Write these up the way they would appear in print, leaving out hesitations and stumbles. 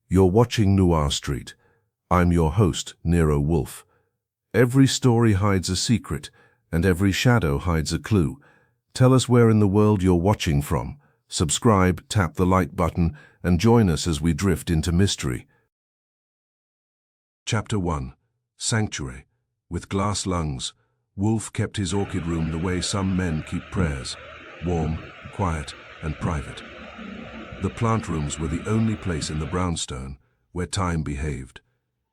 You're watching Noir Street. I'm your host, Nero Wolfe. Every story hides a secret, and every shadow hides a clue. Tell us where in the world you're watching from. Subscribe, tap the like button, and join us as we drift into mystery. Chapter 1. Sanctuary. With glass lungs, Wolfe kept his orchid room the way some men keep prayers, warm, quiet, and private. The plant rooms were the only place in the brownstone where time behaved.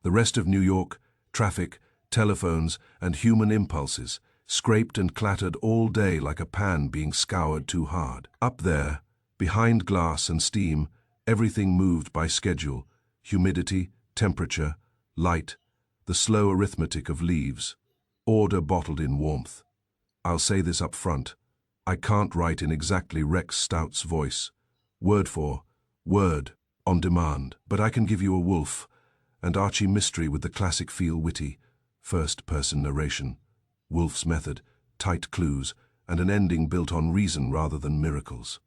The rest of New York, traffic, telephones, and human impulses, scraped and clattered all day like a pan being scoured too hard. Up there, behind glass and steam, everything moved by schedule: humidity, temperature, light, the slow arithmetic of leaves, order bottled in warmth. I'll say this up front: I can't write in exactly Rex Stout's voice, word for word, on demand, but I can give you a Wolfe and Archie mystery with the classic feel witty, first-person narration, Wolfe's method, tight clues, and an ending built on reason rather than miracles.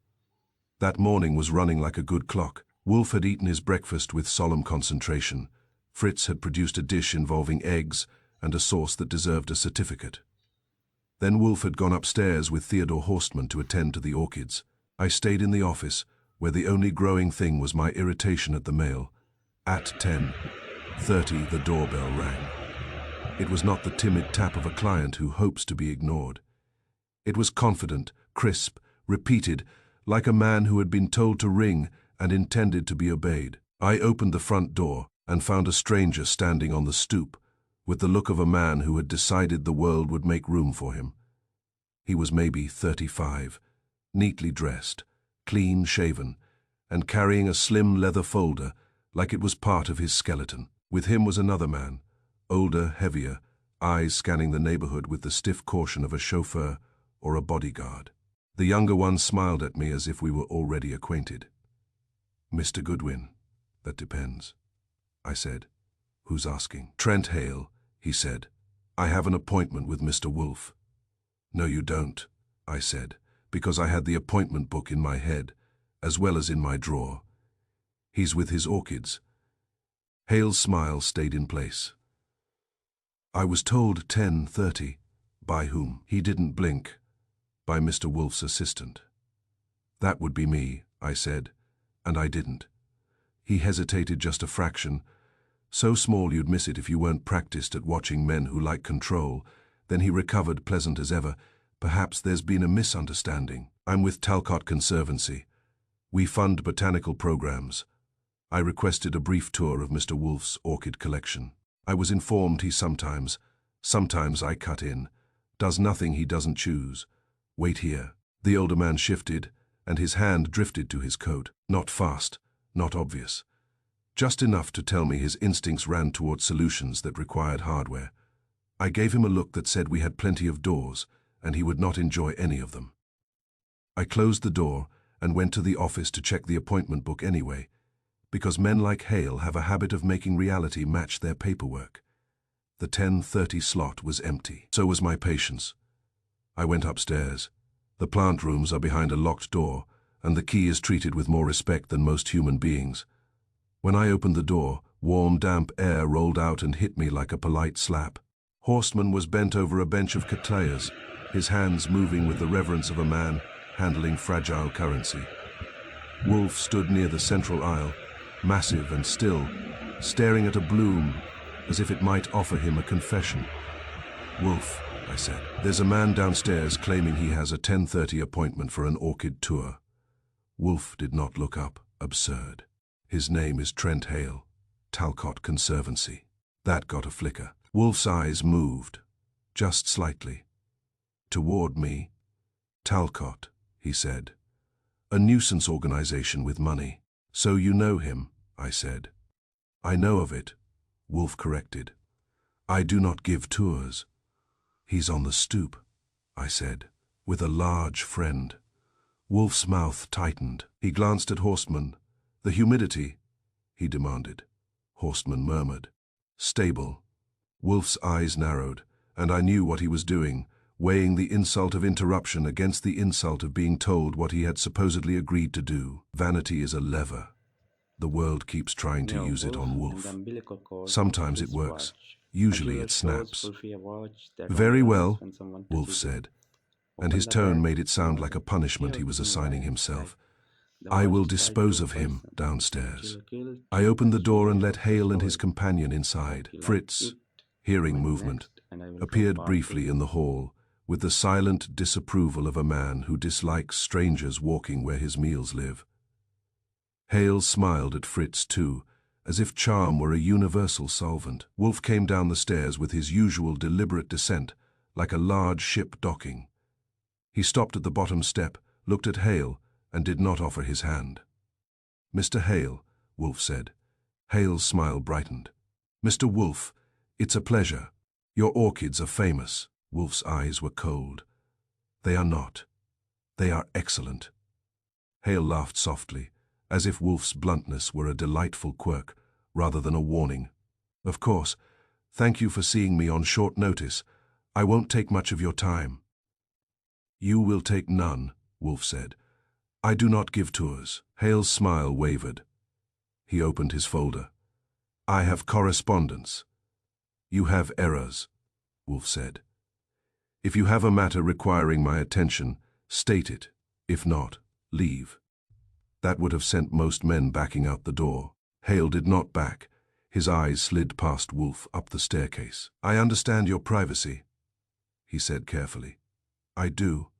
That morning was running like a good clock. Wolfe had eaten his breakfast with solemn concentration. Fritz had produced a dish involving eggs and a sauce that deserved a certificate. Then Wolfe had gone upstairs with Theodore Horstman to attend to the orchids. I stayed in the office, where the only growing thing was my irritation at the mail. At 10:30, the doorbell rang. It was not the timid tap of a client who hopes to be ignored. It was confident, crisp, repeated, like a man who had been told to ring and intended to be obeyed. I opened the front door and found a stranger standing on the stoop, with the look of a man who had decided the world would make room for him. He was maybe 35, neatly dressed, clean-shaven, and carrying a slim leather folder like it was part of his skeleton. With him was another man, older, heavier, eyes scanning the neighborhood with the stiff caution of a chauffeur or a bodyguard. The younger one smiled at me as if we were already acquainted. "Mr. Goodwin, that depends," I said. "Who's asking?" "Trent Hale," he said. "I have an appointment with Mr. Wolfe." "No, you don't," I said, because I had the appointment book in my head, as well as in my drawer. "He's with his orchids." Hale's smile stayed in place. "I was told 10:30. By whom?" He didn't blink. "By Mr. Wolfe's assistant." "That would be me," I said, and I didn't. He hesitated just a fraction, so small you'd miss it if you weren't practiced at watching men who like control. Then he recovered, pleasant as ever. "Perhaps there's been a misunderstanding. I'm with Talcott Conservancy. We fund botanical programs. I requested a brief tour of Mr. Wolfe's orchid collection. I was informed he sometimes I cut in, does nothing he doesn't choose. Wait here." The older man shifted, and his hand drifted to his coat. Not fast, not obvious. Just enough to tell me his instincts ran toward solutions that required hardware. I gave him a look that said we had plenty of doors, and he would not enjoy any of them. I closed the door and went to the office to check the appointment book anyway, because men like Hale have a habit of making reality match their paperwork. The 10:30 slot was empty. So was my patience. I went upstairs. The plant rooms are behind a locked door, and the key is treated with more respect than most human beings. When I opened the door, warm, damp air rolled out and hit me like a polite slap. Horstman was bent over a bench of cattleyas, his hands moving with the reverence of a man handling fragile currency. Wolfe stood near the central aisle, massive and still, staring at a bloom as if it might offer him a confession. "Wolfe," I said, "there's a man downstairs claiming he has a 10:30 appointment for an orchid tour." Wolfe did not look up. Absurd. "His name is Trent Hale, Talcott Conservancy." That got a flicker. Wolfe's eyes moved, just slightly, toward me. "Talcott," he said. "A nuisance organization with money." "So you know him," I said. "I know of it," Wolfe corrected. "I do not give tours." "He's on the stoop," I said, "with a large friend." Wolfe's mouth tightened. He glanced at Horstman. "The humidity?" he demanded. Horstman murmured. "Stable." Wolfe's eyes narrowed, and I knew what he was doing, weighing the insult of interruption against the insult of being told what he had supposedly agreed to do. Vanity is a lever. The world keeps trying to Nero use it Wolfe on and the Wolf. umbilical cord of Sometimes it his works. watch. Usually Archie it shows snaps. Wolfie a watch that only Very runs well, when someone Wolf touches it. said, and Open his the tone bag. made it sound like a No, punishment here he was hidden assigning away inside. himself. The I watch will is tied dispose to a of him person. downstairs. Killed I opened the door and yesterday let was the Hale and his story. companion I hope inside. you like Fritz, it. hearing Comment movement, next, and I will drop appeared part briefly 2. in the hall, with the silent disapproval of a man who dislikes strangers walking where his meals live. Hale smiled at Fritz too, as if charm were a universal solvent. Wolfe came down the stairs with his usual deliberate descent, like a large ship docking. He stopped at the bottom step, looked at Hale, and did not offer his hand. "Mr. Hale," Wolfe said. Hale's smile brightened. "Mr. Wolfe, it's a pleasure. Your orchids are famous." Wolfe's eyes were cold. "They are not. They are excellent." Hale laughed softly, as if Wolfe's bluntness were a delightful quirk, rather than a warning. "Of course. Thank you for seeing me on short notice. I won't take much of your time." "You will take none," Wolfe said. "I do not give tours." Hale's smile wavered. He opened his folder. "I have correspondence." "You have errors," Wolfe said. "If you have a matter requiring my attention, state it. If not, leave." That would have sent most men backing out the door. Hale did not back. His eyes slid past Wolfe up the staircase. "I understand your privacy," he said carefully. "I do.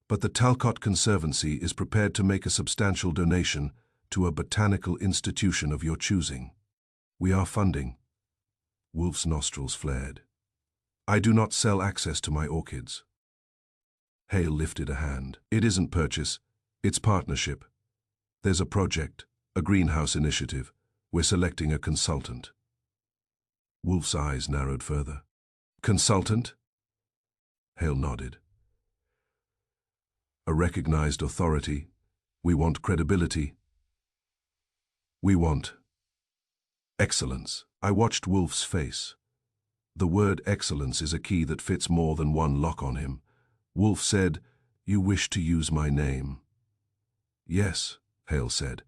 But the Talcott Conservancy is prepared to make a substantial donation to a botanical institution of your choosing. We are funding." Wolfe's nostrils flared. "I do not sell access to my orchids." Hale lifted a hand. "It isn't purchase, it's partnership. There's a project, a greenhouse initiative. We're selecting a consultant." Wolfe's eyes narrowed further. "Consultant?" Hale nodded. "A recognized authority. We want credibility. We want excellence." I watched Wolfe's face. The word excellence is a key that fits more than one lock on him. Wolfe said, "You wish to use my name?" "Yes," Hale said,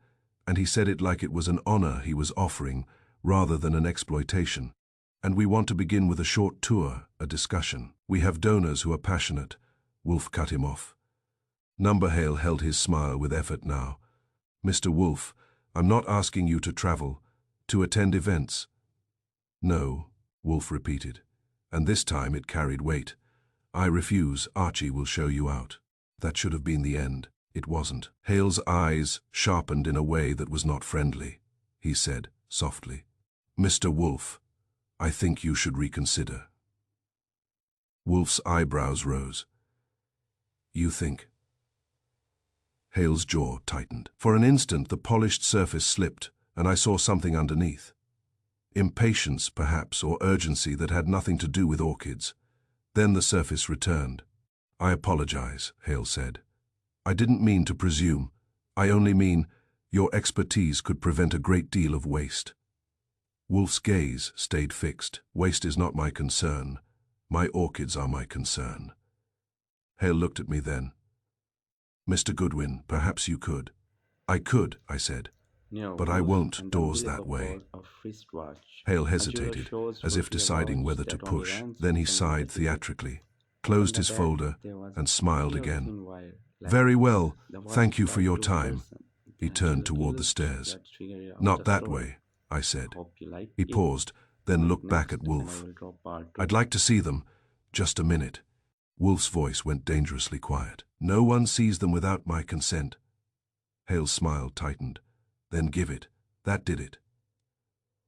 and he said it like it was an honor he was offering rather than an exploitation. "And we want to begin with a short tour, a discussion. We have donors who are passionate." Wolfe cut him off. Hale held his smile with effort now. "Mr. Wolfe, I'm not asking you to travel, to attend events." "No," Wolfe repeated, and this time it carried weight. "I refuse. Archie will show you out." That should have been the end. It wasn't. Hale's eyes sharpened in a way that was not friendly. He said, softly, "Mr. Wolfe, I think you should reconsider." Wolfe's eyebrows rose. "You think?" Hale's jaw tightened. For an instant the polished surface slipped, and I saw something underneath. Impatience, perhaps, or urgency that had nothing to do with orchids. Then the surface returned. "I apologize," Hale said. "I didn't mean to presume. I only mean your expertise could prevent a great deal of waste." Wolfe's gaze stayed fixed. "Waste is not my concern. My orchids are my concern." Hale looked at me then. "Mr. Goodwin, perhaps you could." "I could," I said, Nero "but I Wolfe won't and the doors umbilical that way." cord of wristwatch. Hale Archie hesitated, shows as if Wolfie a deciding watch whether to that only push. runs Then when he someone sighed touches it. theatrically, Open closed the his bag. folder, There was and a smiled clear again. thin wire, like "Very well, the watch thank is you for tied your to a time." person. He Then Archie turned toward the killed. stairs. Let's figure out "Not the that story. way," I I said. hope you like He it. paused, then Comment looked back at next, and I Wolfe. will drop part 2. "I'd like to see them. Just a minute." Wolfe's voice went dangerously quiet. "No one sees them without my consent." Hale's smile tightened. "Then give it." That did it.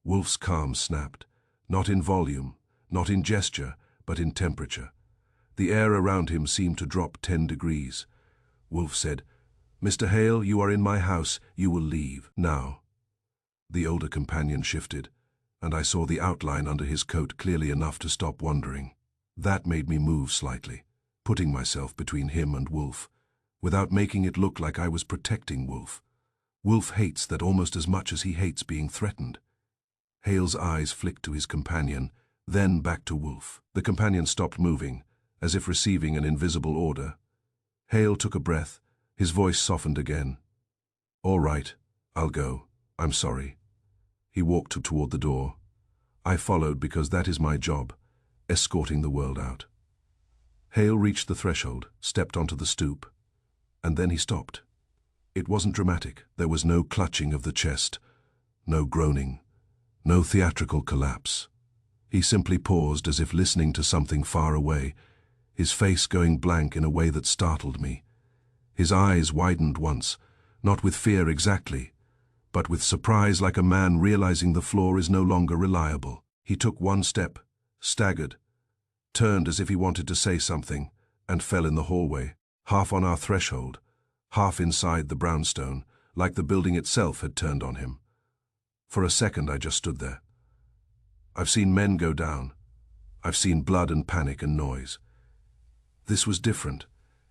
Wolfe's calm snapped, not in volume, not in gesture, but in temperature. The air around him seemed to drop 10 degrees. Wolfe said, "Mr. Hale, you are in my house. You will leave now." The older companion shifted, and I saw the outline under his coat clearly enough to stop wondering. That made me move slightly, putting myself between him and Wolfe, without making it look like I was protecting Wolfe. Wolfe hates that almost as much as he hates being threatened. Hale's eyes flicked to his companion, then back to Wolfe. The companion stopped moving, as if receiving an invisible order. Hale took a breath, his voice softened again. "All right, I'll go." I'm sorry. He walked toward the door. I followed because that is my job, escorting the world out. Hale reached the threshold, stepped onto the stoop, and then he stopped. It wasn't dramatic. There was no clutching of the chest, no groaning, no theatrical collapse. He simply paused as if listening to something far away, his face going blank in a way that startled me. His eyes widened once, not with fear exactly, but with surprise, like a man realizing the floor is no longer reliable. He took one step, staggered, turned as if he wanted to say something, and fell in the hallway, half on our threshold, half inside the brownstone, like the building itself had turned on him. For a second I just stood there. I've seen men go down. I've seen blood and panic and noise. This was different.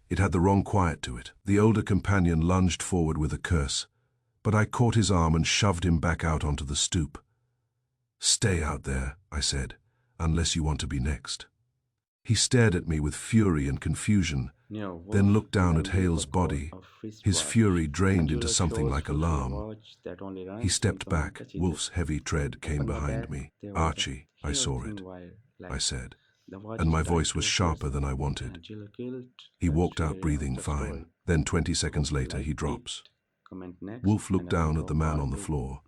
It had the wrong quiet to it. The older companion lunged forward with a curse, but I caught his arm and shoved him back out onto the stoop. "Stay out there," I said, "unless you want to be next." He stared at me with fury and confusion, Nero Wolfe, then looked down the at Hale's God body. of His wristwatch. fury drained into Angela something chose like to alarm. watch that only runs He when stepped someone back. touches it. Wolf's heavy tread came Open the behind back, me. there was a "Archie, I hero saw thin it," wire I light. said, The watch and my died voice to was a sharper person, than I and wanted. Angela killed He that walked out story breathing after story. fine. Then 20 seconds Hope later like he it. drops. Comment next, Wolf looked and I will down at the draw man part on the two. floor,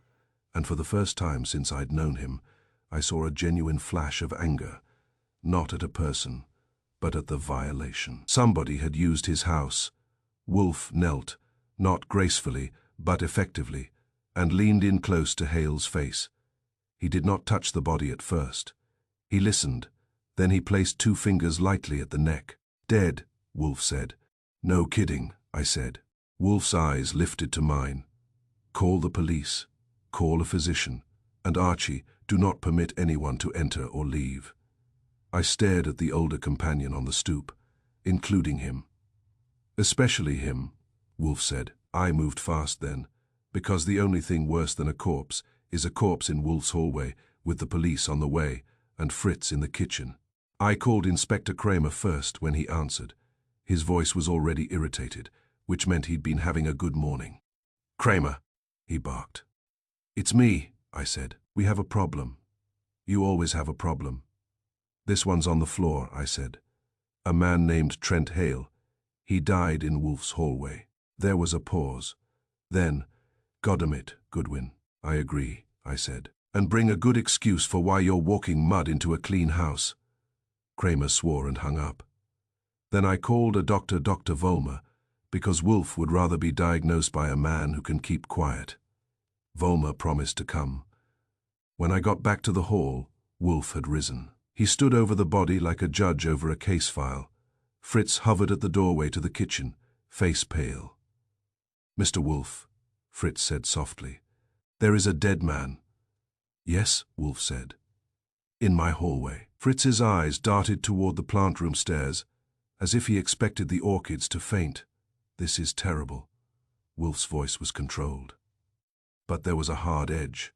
and for the first time since I'd known him, I saw a genuine flash of anger, not at a person, but at the violation. Somebody had used his house. Wolf knelt, not gracefully, but effectively, and leaned in close to Hale's face. He did not touch the body at first. He listened, then he placed 2 fingers lightly at the neck. "Dead," Wolf said. "No kidding," I said. Wolf's eyes lifted to mine. "Call the police. Call a physician. And Archie, do not permit anyone to enter or leave." I stared at the older companion on the stoop, including him. "Especially him," Wolf said. I moved fast then, because the only thing worse than a corpse is a corpse in Wolf's hallway, with the police on the way and Fritz in the kitchen. I called Inspector Kramer first when he answered. His voice was already irritated, which meant he'd been having a good morning. "Kramer," he barked. "It's me," I said. "We have a problem. You always have a problem." "This one's on the floor," I said. "A man named Trent Hale. He died in Wolf's hallway." There was a pause. Then, "Goddamit, Goodwin, I agree," I said. "And bring a good excuse for why you're walking mud into a clean house." Kramer swore and hung up. Then I called a doctor, Dr. Vollmer, because Wolf would rather be diagnosed by a man who can keep quiet. Vollmer promised to come. When I got back to the hall, Wolf had risen. He stood over the body like a judge over a case file. Fritz hovered at the doorway to the kitchen, face pale. "Mr. Wolfe," Fritz said softly, "there is a dead man." "Yes," Wolf said. "In my hallway." Fritz's eyes darted toward the plant room stairs, as if he expected the orchids to faint. "This is terrible." Wolf's voice was controlled. But there was a hard edge.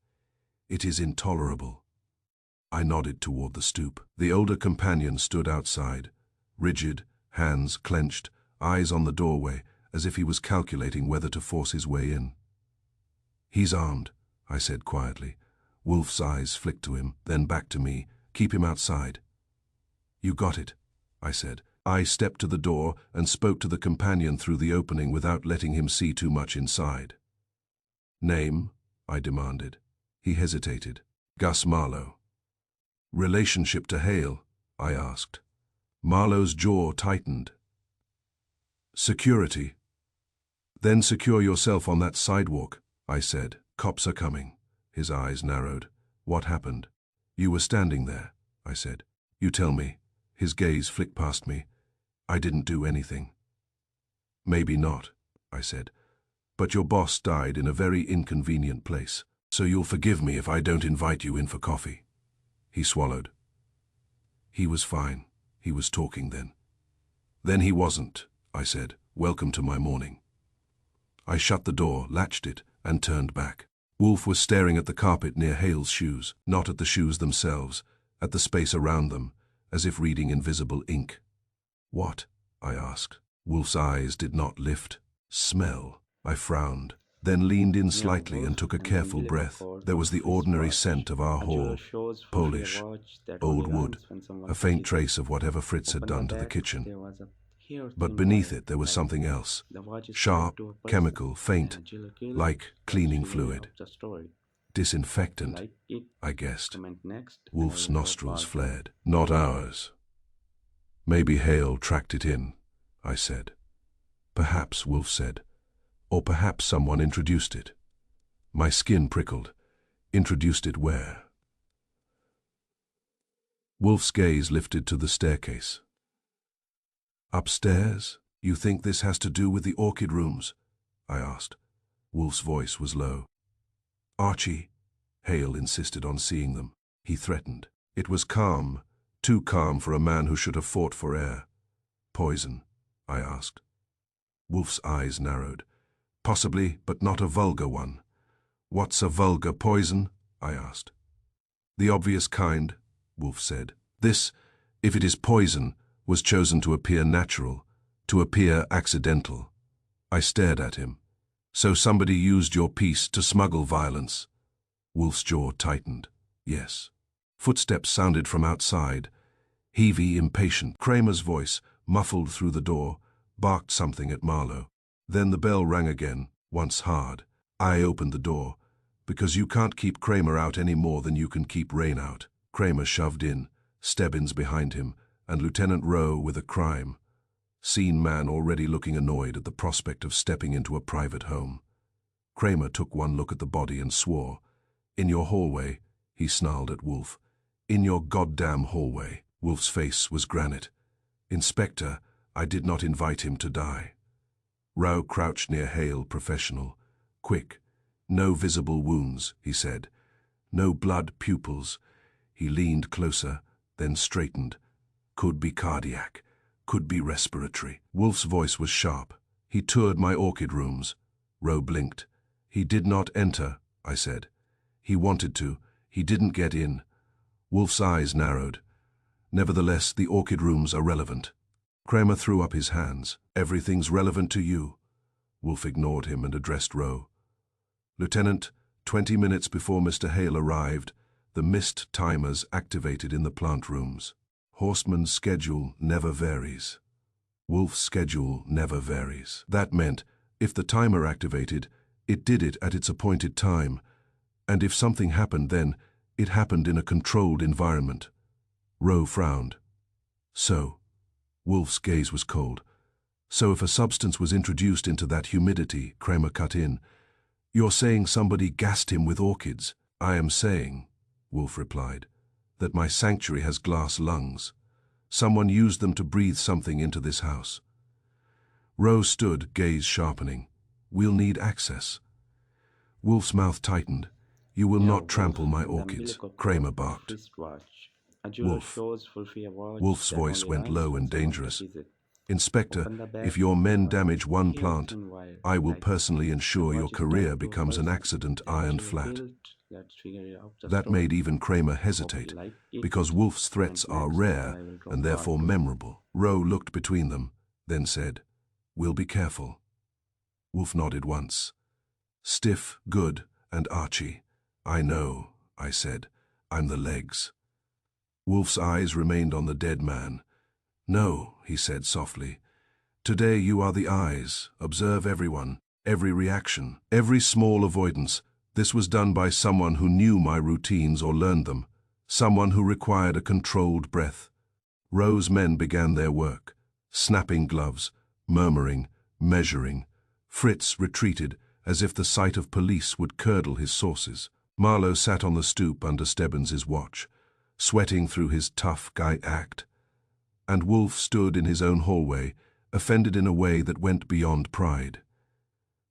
"It is intolerable." I nodded toward the stoop. The older companion stood outside, rigid, hands clenched, eyes on the doorway, as if he was calculating whether to force his way in. "He's armed," I said quietly. Wolf's eyes flicked to him, then back to me. "Keep him outside." "You got it," I said. I stepped to the door and spoke to the companion through the opening without letting him see too much inside. "Name?" I demanded. He hesitated. "Gus Marlowe." "Relationship to Hale?" I asked. Marlowe's jaw tightened. "Security." "Then secure yourself on that sidewalk," I said. "Cops are coming." His eyes narrowed. "What happened?" "You were standing there," I said. "You tell me." His gaze flicked past me. "I didn't do anything." "Maybe not," I said. "But your boss died in a very inconvenient place, so you'll forgive me if I don't invite you in for coffee." He swallowed. "He was fine." He was talking then. "Then he wasn't," I said. "Welcome to my morning." I shut the door, latched it, and turned back. Wolf was staring at the carpet near Hale's shoes, not at the shoes themselves, at the space around them, as if reading invisible ink. "What?" I asked. Wolf's eyes did not lift. "Smell." I frowned. then leaned in Nero slightly and Wolfe took a and the careful umbilical breath. cord There of was the his ordinary watch. scent of our A jeweler hall, shows Wolfe a Polish, watch that old only wood, runs when a someone faint touches it. trace of whatever Fritz had Open the done to the back, kitchen. there was a But hair-thin beneath wire, it there was like something wax. else, The watch is tied sharp, to a person, chemical, and faint, the jeweler killed it. like That's cleaning figure fluid. out the story. Disinfectant, Like it, I guessed. comment next, and I Wolf's will drop nostrils part 2. flared. Not ours. Maybe Hale tracked it in, I said. Perhaps, Wolf said. Or perhaps someone introduced it. My skin prickled. Introduced it where? Wolf's gaze lifted to the staircase. Upstairs? You think this has to do with the Orchid rooms? I asked. Wolf's voice was low. Archie, Hale insisted on seeing them. He threatened. It was calm, too calm for a man who should have fought for air. Poison? I asked. Wolf's eyes narrowed. Possibly, but not a vulgar one. What's a vulgar poison? I asked. The obvious kind, Wolf said. This, if it is poison, was chosen to appear natural, to appear accidental. I stared at him. So somebody used your piece to smuggle violence? Wolf's jaw tightened. Yes. Footsteps sounded from outside. Heavy, impatient. Kramer's voice, muffled through the door, barked something at Marlowe. Then the bell rang again, once hard. I opened the door, because you can't keep Kramer out any more than you can keep rain out. Kramer shoved in, Stebbins behind him, and Lieutenant Rowe with a crime. Seen man already looking annoyed at the prospect of stepping into a private home. Kramer took one look at the body and swore. In your hallway, he snarled at Wolf. In your goddamn hallway. Wolf's face was granite. Inspector, I did not invite him to die. Rowe crouched near Hale, professional. Quick. No visible wounds, he said. No blood pupils. He leaned closer, then straightened. Could be cardiac. Could be respiratory. Wolf's voice was sharp. He toured my Orchid rooms. Rowe blinked. He did not enter, I said. He wanted to. He didn't get in. Wolf's eyes narrowed. Nevertheless, the Orchid rooms are relevant. Kramer threw up his hands. Everything's relevant to you. Wolf ignored him and addressed Rowe. Lieutenant, 20 minutes before Mr. Hale arrived, the missed timers activated in the plant rooms. Horstman's schedule never varies. Wolf's schedule never varies. That meant, if the timer activated, it did it at its appointed time, and if something happened then, it happened in a controlled environment. Rowe frowned. So, Wolf's gaze was cold. So if a substance was introduced into that humidity, Kramer cut in, you're saying somebody gassed him with orchids? I am saying, Wolf replied, that my sanctuary has glass lungs. Someone used them to breathe something into this house. Rowe stood, gaze sharpening. We'll need access. Wolf's mouth tightened. You will Nero not trample Wolfe my and the orchids, umbilical cord Kramer of barked. his watch. A jeweler Wolf. shows Wolfe a watch Wolf's that voice only went runs low when and someone dangerous. touches it. Inspector, Open the back, if your there men was a damage one plant, hair-thin wire, I will like personally wax. ensure The your watch is career tied to a becomes an person, accident and the ironed jeweler flat. killed. Let's figure out the That story. made even Kramer Hope hesitate, you like it. because Wolf's Comment threats are next, and rare I will drop and therefore part 2. memorable. Rowe looked between them, then said, We'll be careful. Wolf nodded once. Stiff, good, and Archie. I know, I said. I'm the legs. Wolf's eyes remained on the dead man. No, he said softly. Today you are the eyes. Observe everyone, every reaction, every small avoidance. This was done by someone who knew my routines or learned them, someone who required a controlled breath. Rowe's men began their work, snapping gloves, murmuring, measuring. Fritz retreated, as if the sight of police would curdle his sauces. Marlowe sat on the stoop under Stebbins's watch, sweating through his tough guy act. And Wolf stood in his own hallway, offended in a way that went beyond pride.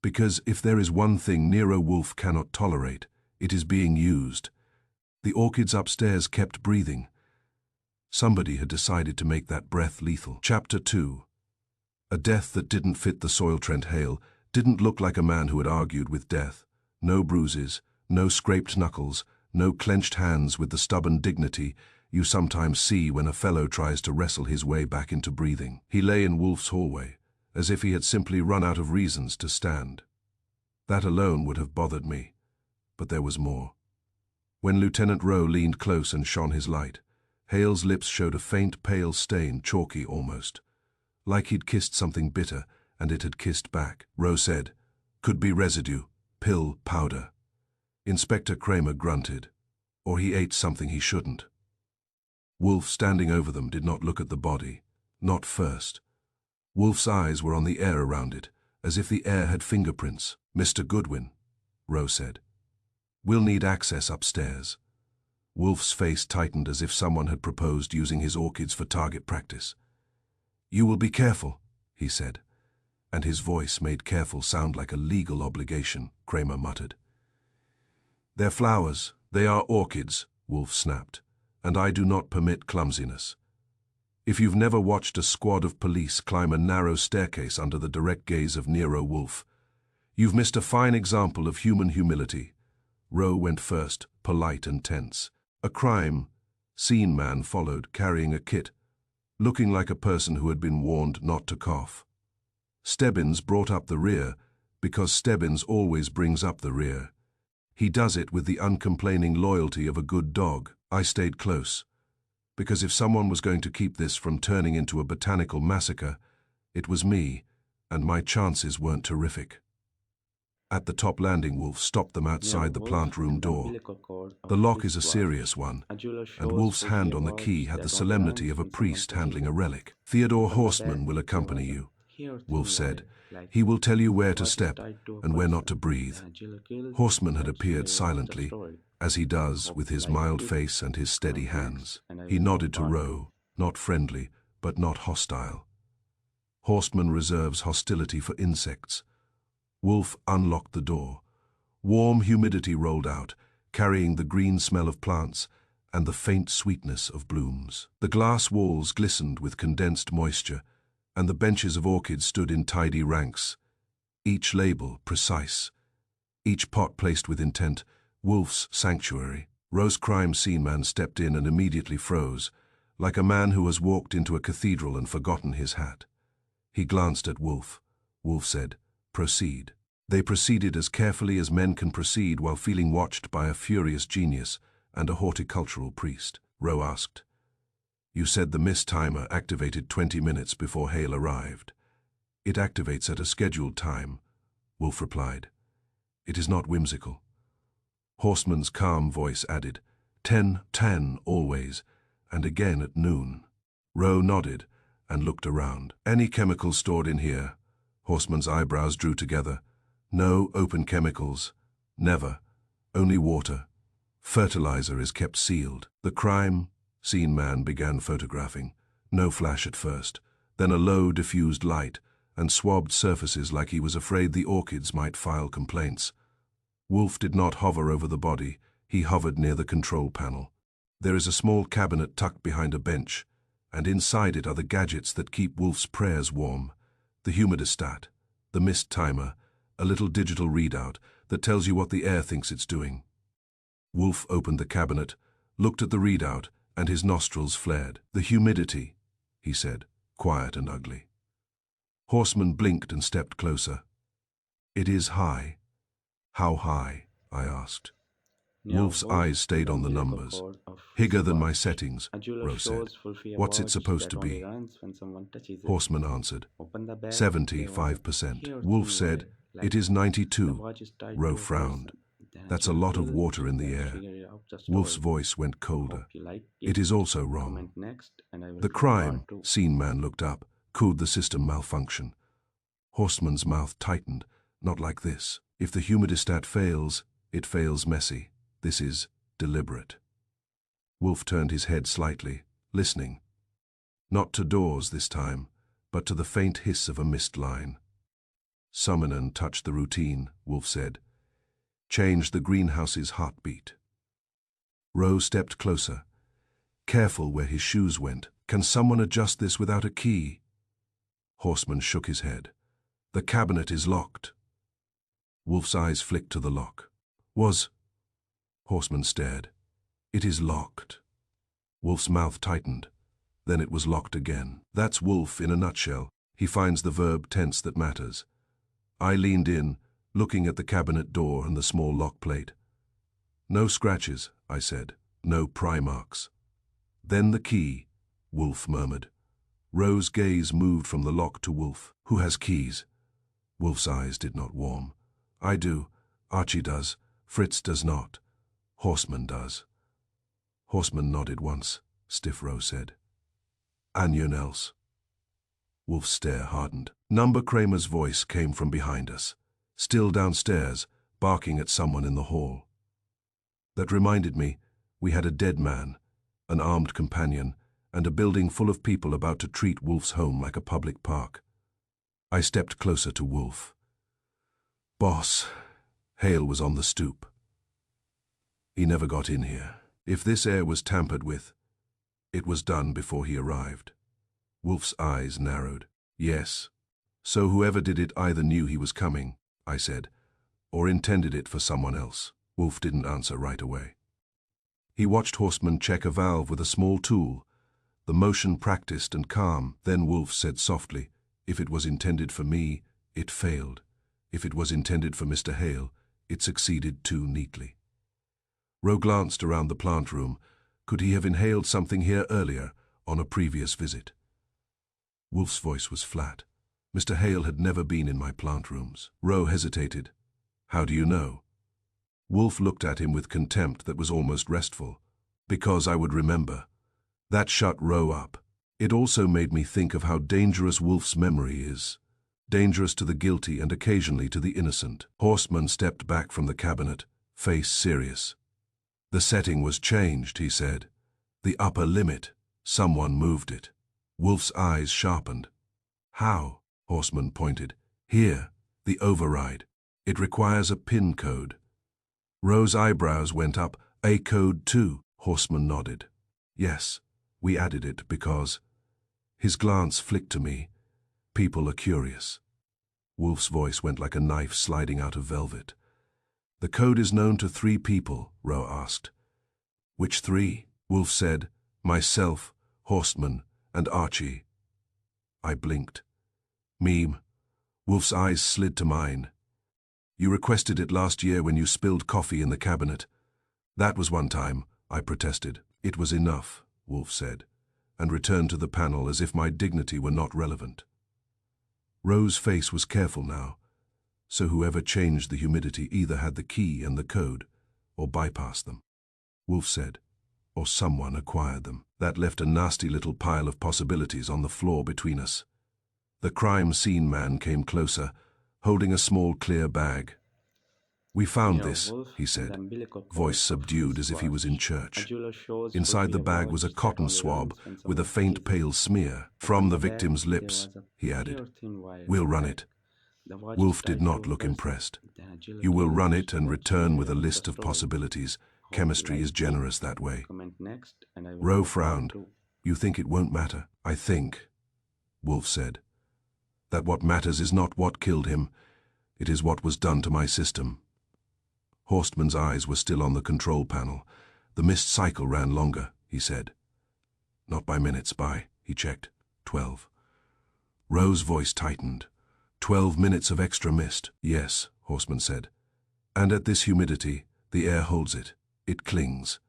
Because if there is one thing Nero Wolfe cannot tolerate, it is being used. The orchids upstairs kept breathing. Somebody had decided to make that breath lethal. Chapter 2. A death that didn't fit the soil Trent Hale, didn't look like a man who had argued with death. No bruises, no scraped knuckles, no clenched hands with the stubborn dignity you sometimes see when a fellow tries to wrestle his way back into breathing. He lay in Wolf's hallway, as if he had simply run out of reasons to stand. That alone would have bothered me, but there was more. When Lieutenant Rowe leaned close and shone his light, Hale's lips showed a faint pale stain, chalky almost. Like he'd kissed something bitter, and it had kissed back. Rowe said, "Could be residue, pill, powder." Inspector Kramer grunted. Or he ate something he shouldn't. Wolfe, standing over them, did not look at the body. Not first. Wolfe's eyes were on the air around it, as if the air had fingerprints. "Mr. Goodwin," Rowe said, "we'll need access upstairs." Wolfe's face tightened as if someone had proposed using his orchids for target practice. "You will be careful," he said, and his voice made careful sound like a legal obligation, Kramer muttered. "They're flowers, they are orchids," Wolfe snapped, "and I do not permit clumsiness. If you've never watched a squad of police climb a narrow staircase under the direct gaze of Nero Wolfe, you've missed a fine example of human humility." Rowe went first, polite and tense. A crime scene man followed, carrying a kit, looking like a person who had been warned not to cough. Stebbins brought up the rear, because Stebbins always brings up the rear. He does it with the uncomplaining loyalty of a good dog. I stayed close, because if someone was going to keep this from turning into a botanical massacre, it was me, and my chances weren't terrific. At the top landing, Wolfe stopped them outside the plant room door. The lock is a serious one, and Wolfe's hand on the key had the solemnity of a priest handling a relic. "Theodore Horstman will accompany you," Wolfe said. "He will tell you where to step and where not to breathe." Horstman had appeared silently, as he does with his mild face and his steady hands. He nodded to Rowe, not friendly, but not hostile. Horstman reserves hostility for insects. Wolfe unlocked the door. Warm humidity rolled out, carrying the green smell of plants and the faint sweetness of blooms. The glass walls glistened with condensed moisture, and the benches of orchids stood in tidy ranks, each label precise, each pot placed with intent. Wolfe's sanctuary. Rowe's crime scene man stepped in and immediately froze, like a man who has walked into a cathedral and forgotten his hat. He glanced at Wolfe. Wolfe said, "Proceed." They proceeded as carefully as men can proceed while feeling watched by a furious genius and a horticultural priest. Rowe asked, "You said the mist timer activated 20 minutes before Hale arrived." "It activates at a scheduled time," Wolfe replied. "It is not whimsical." Horstman's calm voice added, 10 always, and again at noon." Rowe nodded and looked around. "Any chemicals stored in here?" Horstman's eyebrows drew together. "No open chemicals. Never. Only water. Fertilizer is kept sealed." The crime scene man began photographing. No flash at first, then a low diffused light, and swabbed surfaces like he was afraid the orchids might file complaints. Wolfe did not hover over the body, he hovered near the control panel. There is a small cabinet tucked behind a bench, and inside it are the gadgets that keep Wolfe's prayers warm. The humidistat, the mist timer, a little digital readout that tells you what the air thinks it's doing. Wolfe opened the cabinet, looked at the readout, and his nostrils flared. "The humidity," he said, quiet and ugly. Horstman blinked and stepped closer. "It is high." "How high?" I asked. Wolfe's eyes stayed on the numbers. "Higher than my settings," Rowe said. "What's it supposed to be?" Horstman answered, 75%. Wolfe said, "It is 92. Rowe frowned. "That's a lot of water in the air." Wolfe's voice went colder. "It is also wrong." The crime scene man looked up. Could the system malfunction? Horstman's mouth tightened. "Not like this. If the humidistat fails, it fails messy. This is deliberate." Wolfe turned his head slightly, listening. Not to doors this time, but to the faint hiss of a mist line. "Summon and touch the routine," Wolfe said. "Change the greenhouse's heartbeat." Rowe stepped closer, careful where his shoes went. "Can someone adjust this without a key?" Horstman shook his head. "The cabinet is locked." Wolfe's eyes flicked to the lock. Horstman stared. "It is locked." Wolfe's mouth tightened. Then it was locked again. That's Wolfe in a nutshell. He finds the verb tense that matters. I leaned in, looking at the cabinet door and the small lock plate. No scratches, I said. No pry marks. Then the key, Wolfe murmured. Ro's gaze moved from the lock to Wolfe. Who has keys? Wolfe's eyes did not warm. I do. Archie does. Fritz does not. Horseman does. Horseman nodded once, stiff Ro said. Anyone else? Wolfe's stare hardened. Number Kramer's voice came from behind us, still downstairs, barking at someone in the hall. That reminded me, we had a dead man, an armed companion, and a building full of people about to treat Wolfe's home like a public park. I stepped closer to Wolfe. Boss, Hale was on the stoop. He never got in here. If this air was tampered with, it was done before he arrived. Wolfe's eyes narrowed. Yes. So whoever did it either knew he was coming, I said, or intended it for someone else. Wolfe didn't answer right away. He watched Horseman check a valve with a small tool, the motion practiced and calm. Then Wolfe said softly, if it was intended for me, it failed. If it was intended for Mr. Hale, it succeeded too neatly. Ro glanced around the plant room. Could he have inhaled something here earlier, on a previous visit? Wolfe's voice was flat. Mr. Hale had never been in my plant rooms. Ro hesitated. How do you know? Wolfe looked at him with contempt that was almost restful. Because I would remember. That shut Ro up. It also made me think of how dangerous Wolfe's memory is. Dangerous to the guilty and occasionally to the innocent. Horseman stepped back from the cabinet, face serious. The setting was changed, he said. The upper limit. Someone moved it. Wolfe's eyes sharpened. How? Horseman pointed. Here, the override. It requires a PIN code. Ro's eyebrows went up. A code too, Horseman nodded. Yes, we added it because... His glance flicked to me. People are curious. Wolfe's voice went like a knife sliding out of velvet. The code is known to 3 people, Ro asked. Which 3? Wolfe said, myself, Horseman, and Archie. I blinked. Meme. Wolfe's eyes slid to mine. You requested it last year when you spilled coffee in the cabinet. That was one time, I protested. It was enough, Wolfe said, and returned to the panel as if my dignity were not relevant. Ro's face was careful now, so whoever changed the humidity either had the key and the code, or bypassed them. Wolfe said, or someone acquired them. That left a nasty little pile of possibilities on the floor between us. The crime scene man came closer, holding a small clear bag. We found Nero this, Wolfe he and the said, umbilical voice cord of subdued as if he was in watch. A church. jeweler shows Inside the Wolfe a bag was a watch cotton that only swab runs when with a someone faint kisses pale it. smear from On the the bag, victim's there lips, was a he added. very thin wire We'll run thread. it. The watch Wolfe tied did to not a look person. impressed. Then a jeweler You will came run pushed it the and watch return in the with a middle list the of story. possibilities. How would you Chemistry like is to generous that way. comment next, and I will Ro know what frowned. to do. You think it won't matter? I think, Wolfe said, that what matters is not what killed him. It is what was done to my system. Horstman's eyes were still on the control panel. The mist cycle ran longer, he said. Not by minutes, he checked. 12. Ro's voice tightened. 12 minutes of extra mist. Yes, Horstman said. And at this humidity, the air holds it. It clings.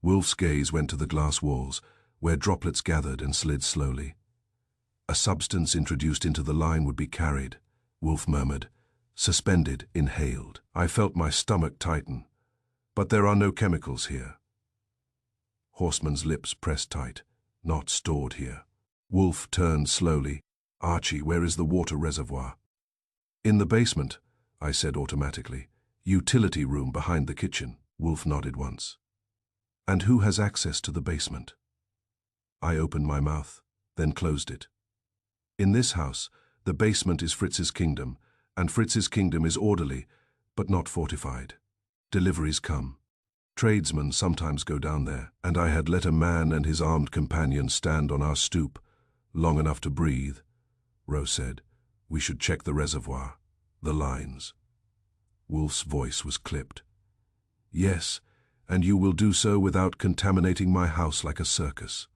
Wolfe's gaze went to the glass walls, where droplets gathered and slid slowly. A substance introduced into the line would be carried, Wolfe murmured. Suspended, inhaled. I felt my stomach tighten. But there are no chemicals here. Horstman's lips pressed tight. Not stored here. Wolfe turned slowly. Archie, where is the water reservoir? In the basement, I said automatically. Utility room behind the kitchen. Wolfe nodded once. And who has access to the basement? I opened my mouth, then closed it. In this house, the basement is Fritz's kingdom, and Fritz's kingdom is orderly, but not fortified. Deliveries come. Tradesmen sometimes go down there, and I had let a man and his armed companion stand on our stoop, long enough to breathe. Ro said, we should check the reservoir, the lines. Wolfe's voice was clipped. Yes, and you will do so without contaminating my house like a circus.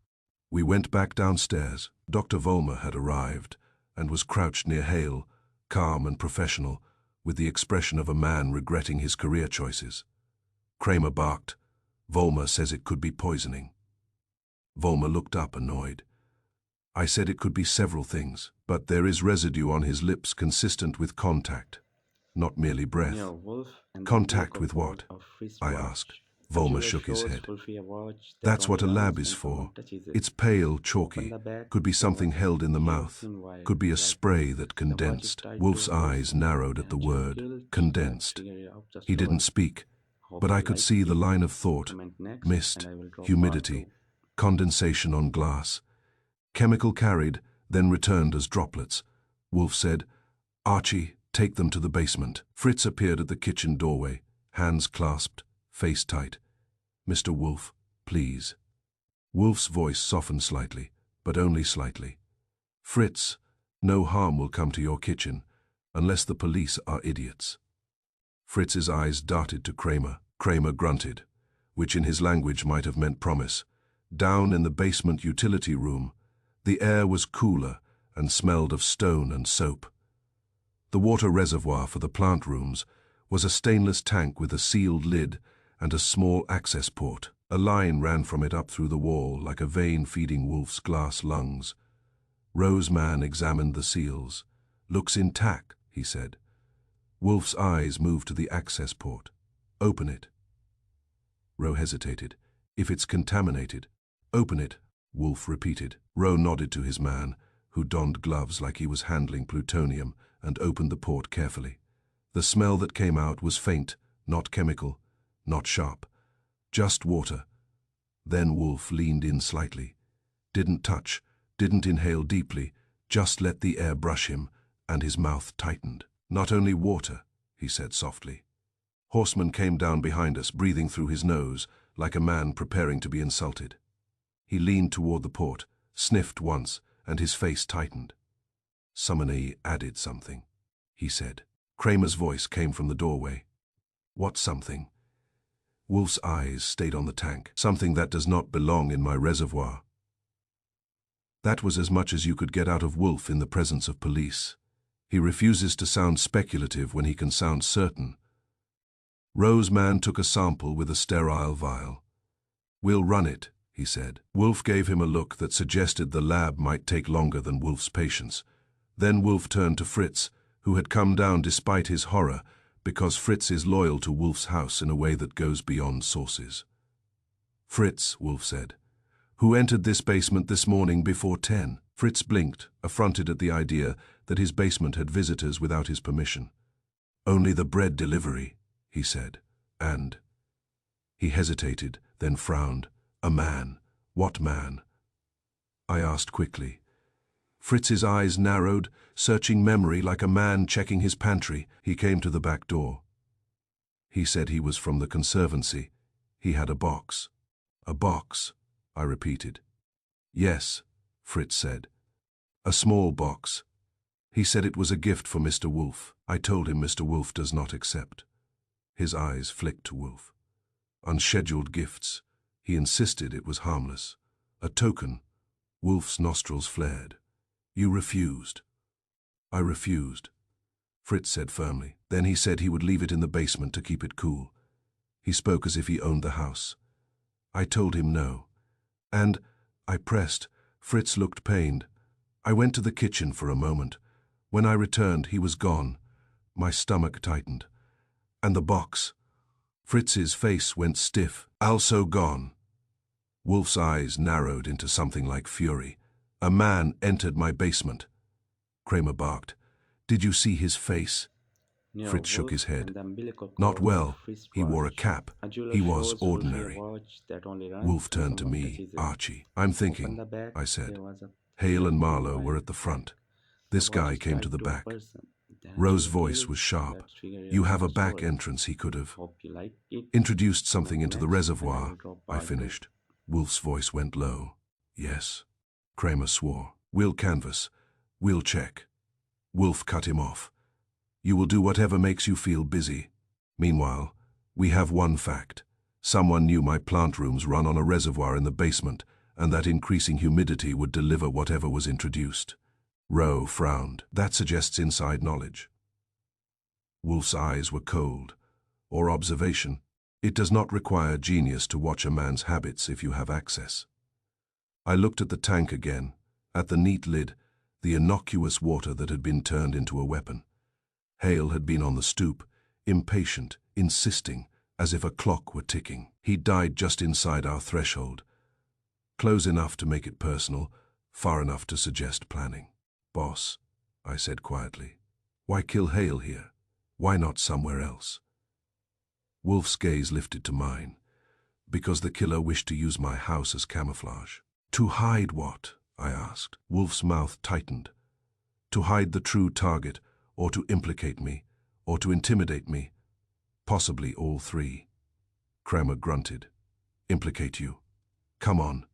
We went back downstairs. Dr. Vollmer had arrived, and was crouched near Hale, calm and professional, with the expression of a man regretting his career choices. Kramer barked. Volmer says it could be poisoning. Volmer looked up, annoyed. I said it could be several things, but there is residue on his lips consistent with contact, not merely breath. Nero Wolfe and the Contact umbilical with cord what? of his I asked. watch. A Volmer jeweler shook his shows head. Wolfe a watch that That's only what a lab runs is when for. someone touches it. It's pale, Open chalky. the bag. Could be There something was a held in the mouth. kerosene wire, Could be a like spray that the watch is condensed. tied to Wolf's eyes Wolfe, narrowed at the and word, Jill tries to condensed. figure it out the He didn't slower. speak, Hope but I you could like see the it. line of thought. Comment next, Mist, and I will draw part humidity, 2. condensation on glass. Chemical carried, then returned as droplets. Wolfe said, Archie, take them to the basement. Fritz appeared at the kitchen doorway, hands clasped, face tight. Mr. Wolfe, please. Wolfe's voice softened slightly, but only slightly. Fritz, no harm will come to your kitchen, unless the police are idiots. Fritz's eyes darted to Kramer. Kramer grunted, which in his language might have meant promise. Down in the basement utility room, the air was cooler and smelled of stone and soap. The water reservoir for the plant rooms was a stainless tank with a sealed lid and a small access port. A line ran from it up through the wall like a vein feeding Wolfe's glass lungs. Roseman examined the seals. Looks intact, he said. Wolfe's eyes moved to the access port. Open it. Rowe hesitated. If it's contaminated. Open it, Wolfe repeated. Rowe nodded to his man, who donned gloves like he was handling plutonium, and opened the port carefully. The smell that came out was faint, not chemical, not sharp. Just water. Then Wolfe leaned in slightly. Didn't touch, didn't inhale deeply, just let the air brush him, and his mouth tightened. Not only water, he said softly. Horseman came down behind us, breathing through his nose, like a man preparing to be insulted. He leaned toward the port, sniffed once, and his face tightened. Summoner added something, he said. Kramer's voice came from the doorway. What something? Wolfe's eyes stayed on the tank. Something that does not belong in my reservoir. That was as much as you could get out of Wolfe in the presence of police. He refuses to sound speculative when he can sound certain. Roseman took a sample with a sterile vial. We'll run it, he said. Wolfe gave him a look that suggested the lab might take longer than Wolfe's patience. Then Wolfe turned to Fritz, who had come down despite his horror, because Fritz is loyal to Wolfe's house in a way that goes beyond sources. Fritz, Wolfe said, who entered this basement this morning before 10. Fritz blinked, affronted at the idea that his basement had visitors without his permission. Only the bread delivery, he said, and... He hesitated, then frowned. A man. What man? I asked quickly. Fritz's eyes narrowed, searching memory like a man checking his pantry. He came to the back door. He said he was from the conservancy. He had a box. A box, I repeated. Yes, Fritz said. A small box. He said it was a gift for Mr. Wolfe. I told him Mr. Wolfe does not accept. His eyes flicked to Wolfe. Unscheduled gifts. He insisted it was harmless. A token. Wolfe's nostrils flared. You refused. I refused, Fritz said firmly. Then he said he would leave it in the basement to keep it cool. He spoke as if he owned the house. I told him no. And, I pressed. Fritz looked pained. I went to the kitchen for a moment. When I returned, he was gone. My stomach tightened. And the box. Fritz's face went stiff. Also gone. Wolfe's eyes narrowed into something like fury. A man entered my basement. Kramer barked. Did you see his face? Nero Fritz shook Wolfe his head. and the umbilical Not cord well. of his He wore a watch. cap. A jeweler He was shows Wolfe a ordinary. watch that only runs Wolfe when turned to someone me, touches it. Archie. I'm Open thinking, the bag. I said. There was a Hale and kerosene Marlowe wire, were at the front. The This watch guy is came tied to the a back. person. Then a Rowe's jeweler voice was sharp. Let's figure it You out have a the back story. entrance he could have. Hope you like it. Introduced something Comment into the next, and I will reservoir, draw I part 2. finished. Wolfe's voice went low. Yes. Kramer swore. We'll canvass. We'll check. Wolfe cut him off. You will do whatever makes you feel busy. Meanwhile, we have one fact. Someone knew my plant rooms run on a reservoir in the basement, and that increasing humidity would deliver whatever was introduced. Rowe frowned. That suggests inside knowledge. Wolfe's eyes were cold. Or observation. It does not require genius to watch a man's habits if you have access. I looked at the tank again, at the neat lid, the innocuous water that had been turned into a weapon. Hale had been on the stoop, impatient, insisting, as if a clock were ticking. He died just inside our threshold, close enough to make it personal, far enough to suggest planning. "Boss," I said quietly, "why kill Hale here? Why not somewhere else?" Wolfe's gaze lifted to mine. "Because the killer wished to use my house as camouflage." "To hide what?" I asked. Wolfe's mouth tightened. "To hide the true target, or to implicate me, or to intimidate me. Possibly all three." Kramer grunted. "Implicate you? Come on."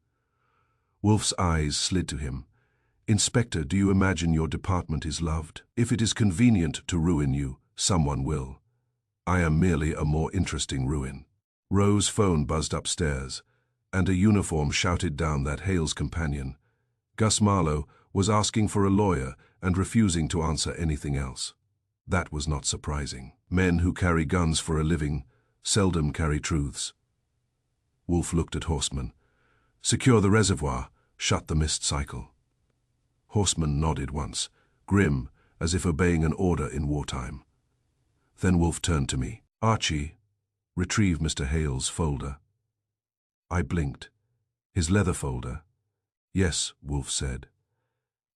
Wolfe's eyes slid to him. "Inspector, do you imagine your department is loved? If it is convenient to ruin you, someone will. I am merely a more interesting ruin." Rose's phone buzzed upstairs, and a uniform shouted down that Hale's companion, Gus Marlowe, was asking for a lawyer and refusing to answer anything else. That was not surprising. Men who carry guns for a living seldom carry truths. Wolfe looked at Horseman. "Secure the reservoir, shut the mist cycle." Horseman nodded once, grim, as if obeying an order in wartime. Then Wolfe turned to me. "Archie, retrieve Mr. Hale's folder." I blinked. "His leather folder?" "Yes," Wolfe said.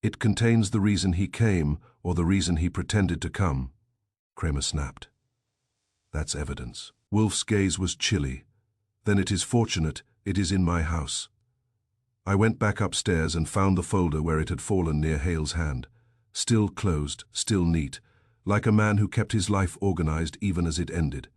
"It contains the reason he came, or the reason he pretended to come." Kramer snapped. "That's evidence." Wolfe's gaze was chilly. "Then it is fortunate it is in my house." I went back upstairs and found the folder where it had fallen near Hale's hand. Still closed, still neat, like a man who kept his life organized even as it ended.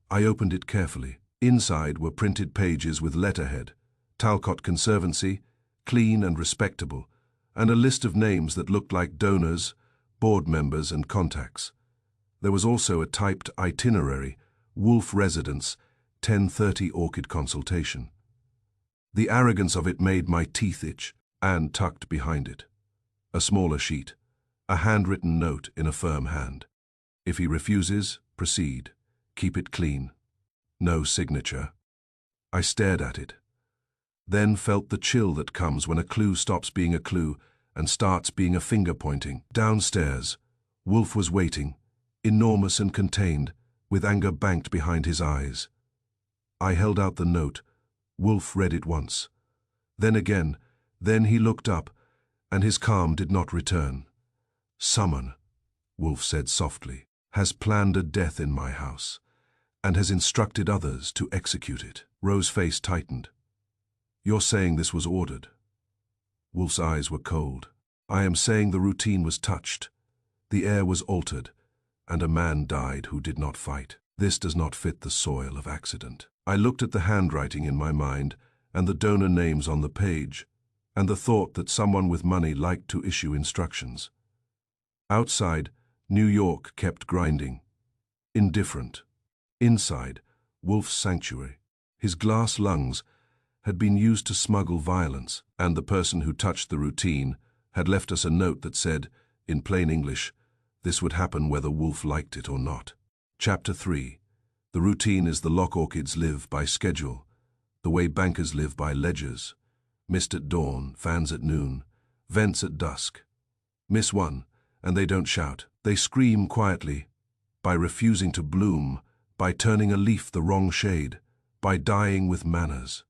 I opened it carefully. Inside were printed pages with letterhead, Talcott Conservancy, clean and respectable, and a list of names that looked like donors, board members, and contacts. There was also a typed itinerary, Wolfe Residence, 10:30 Orchid consultation. The arrogance of it made my teeth itch, and tucked behind it. A smaller sheet, a handwritten note in a firm hand. "If he refuses, proceed. Keep it clean." No signature. I stared at it, then felt the chill that comes when a clue stops being a clue and starts being a finger pointing. Downstairs, Wolfe was waiting, enormous and contained, with anger banked behind his eyes. I held out the note. Wolfe read it once. Then again, then he looked up, and his calm did not return. "Someone," Wolfe said softly, "has planned a death in my house, and has instructed others to execute it." Rose's face tightened. "You're saying this was ordered?" Wolfe's eyes were cold. "I am saying the routine was touched, the air was altered, and a man died who did not fight. This does not fit the soil of accident." I looked at the handwriting in my mind, and the donor names on the page, and the thought that someone with money liked to issue instructions. Outside, New York kept grinding. Indifferent. Inside, Wolfe's sanctuary, his glass lungs, had been used to smuggle violence, and the person who touched the routine had left us a note that said, in plain English, this would happen whether Wolfe liked it or not. Chapter 3. The routine is the lock orchids live by schedule, the way bankers live by ledgers. Mist at dawn, fans at noon, vents at dusk. Miss one, and they don't shout. They scream quietly, by refusing to bloom, by turning a leaf the wrong shade, by dying with manners.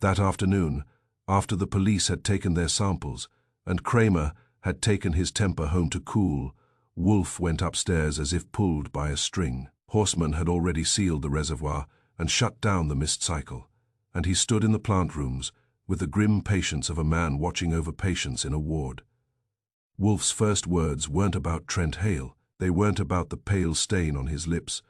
That afternoon, after the police had taken their samples, and Kramer had taken his temper home to cool, Wolfe went upstairs as if pulled by a string. Horseman had already sealed the reservoir and shut down the mist cycle, and he stood in the plant rooms with the grim patience of a man watching over patients in a ward. Wolfe's first words weren't about Trent Hale. They weren't about the pale stain on his lips,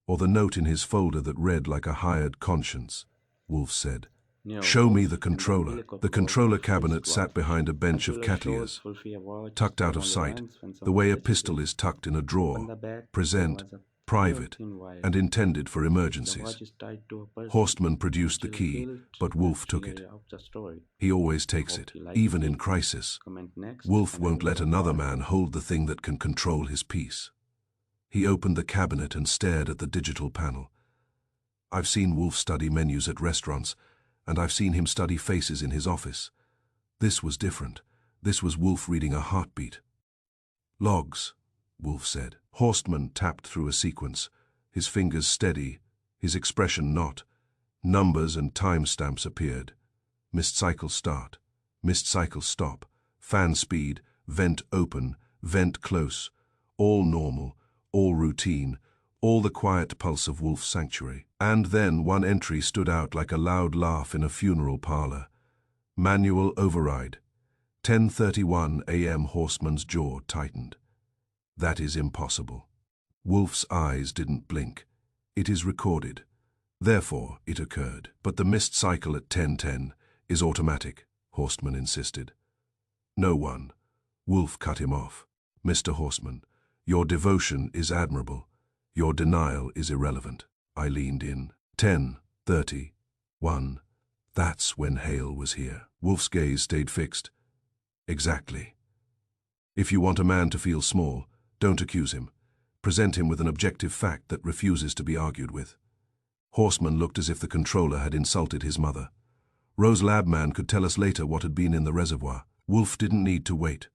or the note in his folder that read like a hired conscience. Wolfe said, Nero "Show me Wolfe the and controller." helicopter The controller was full cabinet squad. sat behind a bench of Controller shows cattleyas, Wolfe a watch tucked out that of only sight, runs when the someone way a touches pistol it. is tucked in a On drawer, the back, there present, was a pure private, thin wire. and intended for The emergencies. watch is tied to a person. Horstman produced the Angel key, built but that Wolfe took it. trigger of the story. He always takes Hope it, you like even the in game. crisis. Comment next, Wolfe and I won't will let another record. man hold the thing that can control his peace. He opened the cabinet and stared at the digital panel. I've seen Wolfe study menus at restaurants, and I've seen him study faces in his office. This was different. This was Wolfe reading a heartbeat. Logs, Wolfe said. Horstman tapped through a sequence, his fingers steady, his expression not. Numbers and timestamps appeared. Missed cycle start, missed cycle stop, fan speed, vent open, vent close, all normal, all routine, all the quiet pulse of Wolfe's sanctuary. And then one entry stood out like a loud laugh in a funeral parlor. Manual override. 10:31 a.m. Horstman's jaw tightened. That is impossible. Wolfe's eyes didn't blink. It is recorded. Therefore, it occurred. But the missed cycle at 10:10 is automatic, Horstman insisted. No one. Wolfe cut him off. Mr. Horstman, your devotion is admirable. Your denial is irrelevant. I leaned in. 10:31. That's when Hale was here. Wolfe's gaze stayed fixed. Exactly. If you want a man to feel small, don't accuse him. Present him with an objective fact that refuses to be argued with. Horstman looked as if the controller had insulted his mother. Rose Labman could tell us later what had been in the reservoir. Wolfe didn't need to wait.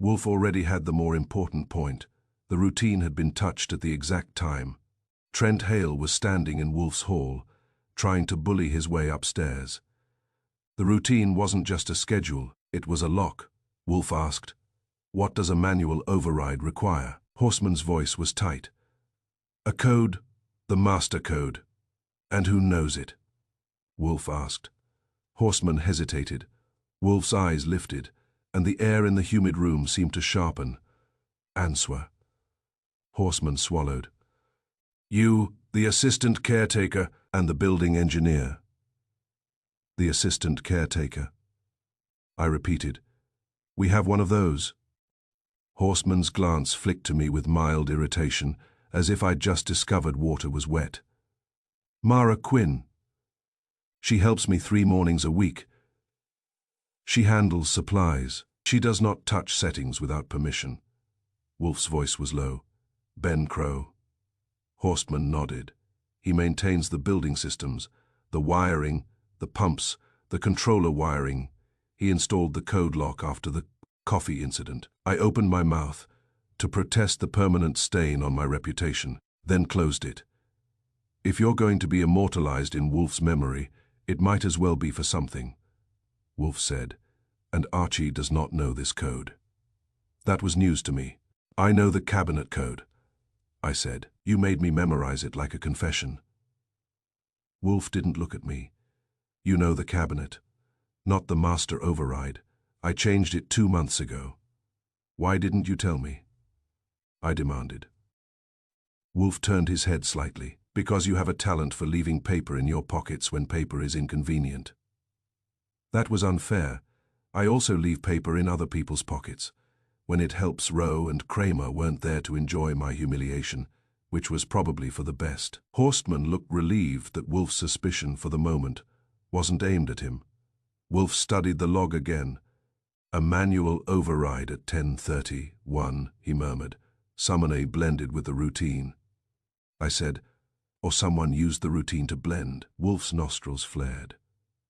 Wolfe already had the more important point. The routine had been touched at the exact time. Trent Hale was standing in Wolfe's hall, trying to bully his way upstairs. The routine wasn't just a schedule, it was a lock. Wolfe asked, "What does a manual override require?" Horstman's voice was tight. "A code, the master code. And who knows it?" Wolfe asked. Horstman hesitated. Wolfe's eyes lifted, and the air in the humid room seemed to sharpen. "Answer." Horstman swallowed. "You, the assistant caretaker, and the building engineer." "The assistant caretaker." I repeated. "We have one of those." Horstman's glance flicked to me with mild irritation, as if I'd just discovered water was wet. "Mara Quinn. She helps me 3 mornings a week. She handles supplies. She does not touch settings without permission." Wolfe's voice was low. "Ben Crow." Horstman nodded. "He maintains the building systems, the wiring, the pumps, the controller wiring. He installed the code lock after the coffee incident." I opened my mouth to protest the permanent stain on my reputation, then closed it. If you're going to be immortalized in Wolfe's memory, it might as well be for something, Wolfe said, and Archie does not know this code. That was news to me. "I know the cabinet code," I said. "You made me memorize it like a confession." Wolfe didn't look at me. "You know the cabinet, not the master override. I changed it 2 months ago. Why didn't you tell me?" I demanded. Wolfe turned his head slightly. "Because you have a talent for leaving paper in your pockets when paper is inconvenient." That was unfair. I also leave paper in other people's pockets. When it helps, Rowe and Kramer weren't there to enjoy my humiliation, which was probably for the best. Horstman looked relieved that Wolfe's suspicion for the moment wasn't aimed at him. Wolfe studied the log again. "A manual override at 10:31, he murmured. "Summon blended with the routine." I said, "Or someone used the routine to blend." Wolfe's nostrils flared.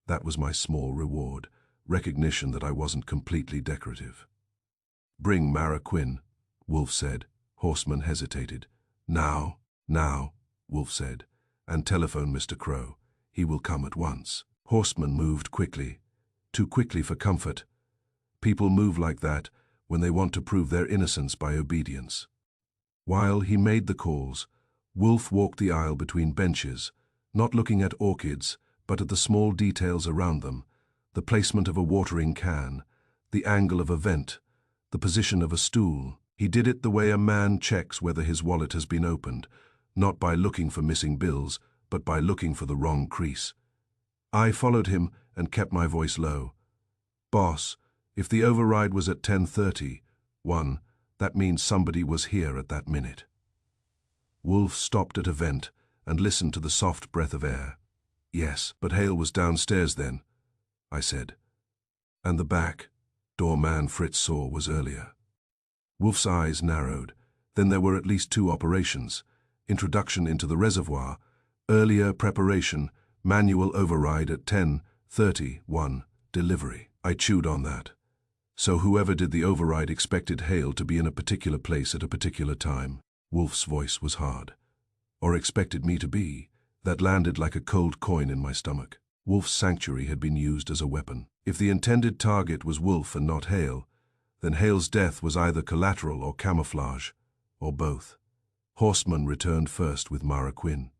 That was my small reward, recognition that I wasn't completely decorative. "Bring Mara Quinn," Wolfe said. Horstman hesitated. Now, Wolfe said, "and telephone Mr. Crow. He will come at once." Horstman moved quickly, too quickly for comfort. People move like that when they want to prove their innocence by obedience. While he made the calls, Wolfe walked the aisle between benches, not looking at orchids, but at the small details around them, the placement of a watering can, the angle of a vent, the position of a stool. He did it the way a man checks whether his wallet has been opened, not by looking for missing bills, but by looking for the wrong crease. I followed him and kept my voice low. "Boss, if the override was at 10:31, that means somebody was here at that minute." Wolfe stopped at a vent and listened to the soft breath of air. "Yes, but Hale was downstairs then," I said. "And the back doorman Fritz saw was earlier." Wolfe's eyes narrowed. Then there were at least 2 operations: introduction into the reservoir, earlier preparation, manual override at 10:31, delivery. I chewed on that. So whoever did the override expected Hale to be in a particular place at a particular time. Wolfe's voice was hard. Or expected me to be. That landed like a cold coin in my stomach. Wolfe's sanctuary had been used as a weapon. If the intended target was Wolfe and not Hale, then Hale's death was either collateral or camouflage, or both. Horseman returned first with Mara Quinn.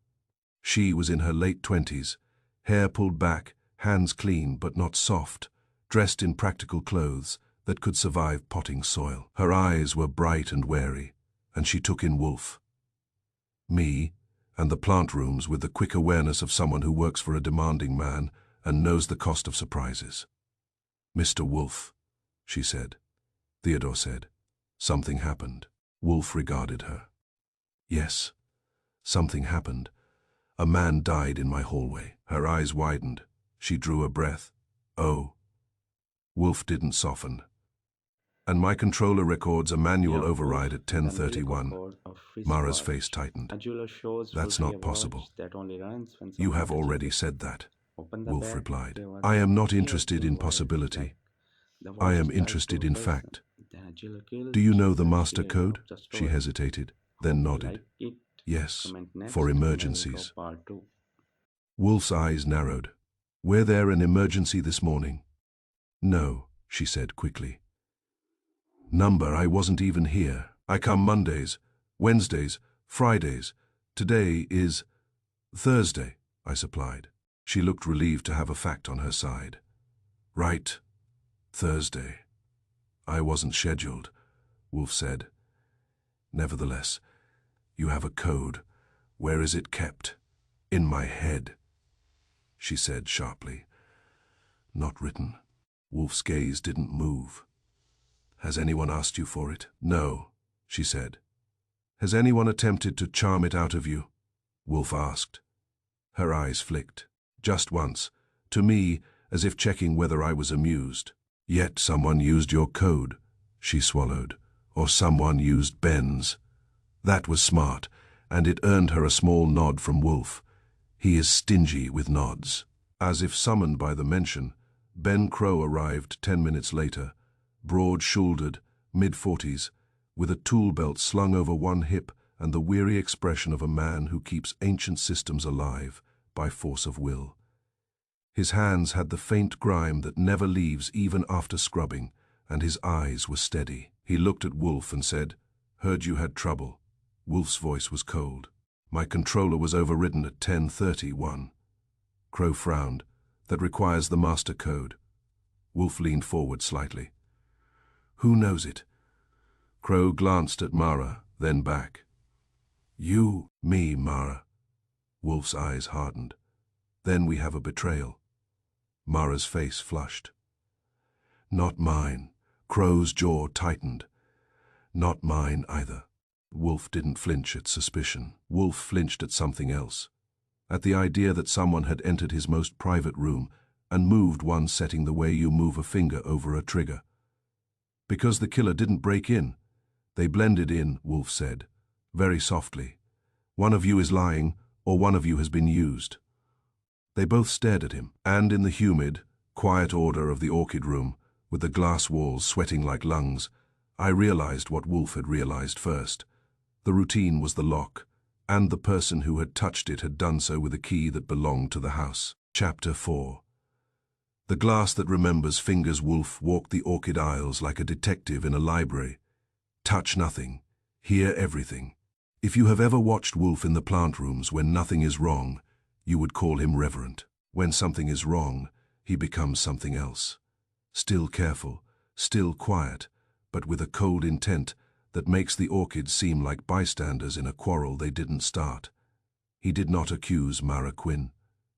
She was in her late 20s, hair pulled back, hands clean but not soft, dressed in practical clothes that could survive potting soil. Her eyes were bright and wary, and she took in Wolfe, me, and the plant rooms with the quick awareness of someone who works for a demanding man and knows the cost of surprises. "Mr. Wolfe," she said. Theodore said, "Something happened." Wolfe regarded her. "Yes, something happened. A man died in my hallway." Her eyes widened. She drew a breath. "Oh." Wolfe didn't soften. "And my controller records a manual Yeah, override Wolf, at the umbilical 10:31. cord of Mara's wristwatch. face tightened. A jeweler shows "That's Wolfie not a possible." watch that only runs when "You someone have touches already it. said that," Open the Wolfe bag. replied. There was "I a am not key or interested two in wires possibility. like the I watch am is tied interested to a in person. fact. Then a jeweler kills. Do you know the the master jeweler code?" drops the She story. hesitated, then Hope you nodded. like it. "Yes, Comment next for when I will emergencies." drop part 2. Wolfe's eyes narrowed. "Were there an emergency this morning?" "No," she said quickly. "Number, I wasn't even here. I come Mondays, Wednesdays, Fridays. Today is Thursday," I supplied. She looked relieved to have a fact on her side. "Right, Thursday. I wasn't scheduled," Wolfe said. "Nevertheless, you have a code. Where is it kept?" "In my head," she said sharply. "Not written." Wolfe's gaze didn't move. "Has anyone asked you for it?" "No," she said. "Has anyone attempted to charm it out of you?" Wolfe asked. Her eyes flicked. "Just once. To me, as if checking whether I was amused." "Yet someone used your code," she swallowed. "Or someone used Ben's." That was smart, and it earned her a small nod from Wolfe. He is stingy with nods. As if summoned by the mention, Ben Crow arrived 10 minutes later, broad-shouldered, mid-40s, with a tool belt slung over one hip and the weary expression of a man who keeps ancient systems alive by force of will. His hands had the faint grime that never leaves even after scrubbing, and his eyes were steady. He looked at Wolfe and said, "Heard you had trouble." Wolfe's voice was cold. "My controller was overridden at 10:31. Crow frowned. "That requires the master code." Wolfe leaned forward slightly. "Who knows it?" Crow glanced at Mara, then back. "You, me, Mara." Wolfe's eyes hardened. "Then we have a betrayal." Mara's face flushed. "Not mine." Crow's jaw tightened. "Not mine either." Wolfe didn't flinch at suspicion. Wolfe flinched at something else. At the idea that someone had entered his most private room and moved one setting the way you move a finger over a trigger. "Because the killer didn't break in. They blended in," Wolfe said, very softly. "One of you is lying, or one of you has been used." They both stared at him, and in the humid, quiet order of the Orchid room, with the glass walls sweating like lungs, I realized what Wolfe had realized first. The routine was the lock, and the person who had touched it had done so with a key that belonged to the house. Chapter 4. The glass that remembers fingers. Wolfe walked the Orchid aisles like a detective in a library. Touch nothing, hear everything. If you have ever watched Wolfe in the plant rooms when nothing is wrong, you would call him reverent. When something is wrong, he becomes something else. Still careful, still quiet, but with a cold intent that makes the Orchids seem like bystanders in a quarrel they didn't start. He did not accuse Mara Quinn.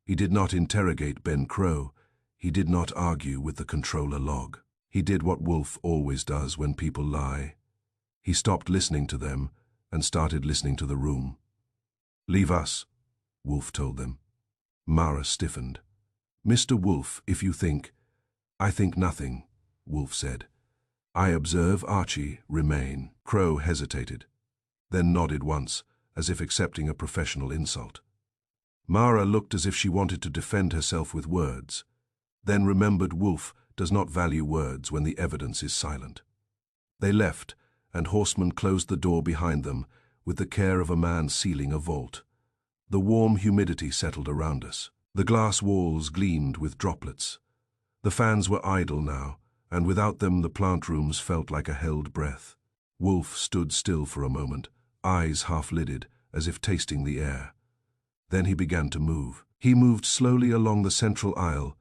He did not interrogate Ben Crow. He did not argue with the controller log. He did what Wolfe always does when people lie. He stopped listening to them and started listening to the room. "Leave us," Wolfe told them. Mara stiffened. "Mr. Wolfe, if you think—" "I think nothing," Wolfe said. "I observe Archie remain." Crow hesitated. then nodded once, as if accepting a professional insult. Mara looked as if she wanted to defend herself with words, then remembered Wolfe does not value words when the evidence is silent. They left, and Horseman closed the door behind them with the care of a man sealing a vault. The warm humidity settled around us. The glass walls gleamed with droplets. The fans were idle now, and without them the plant rooms felt like a held breath. Wolfe stood still for a moment, eyes half-lidded, as if tasting the air. Then he began to move. He moved slowly along the central aisle,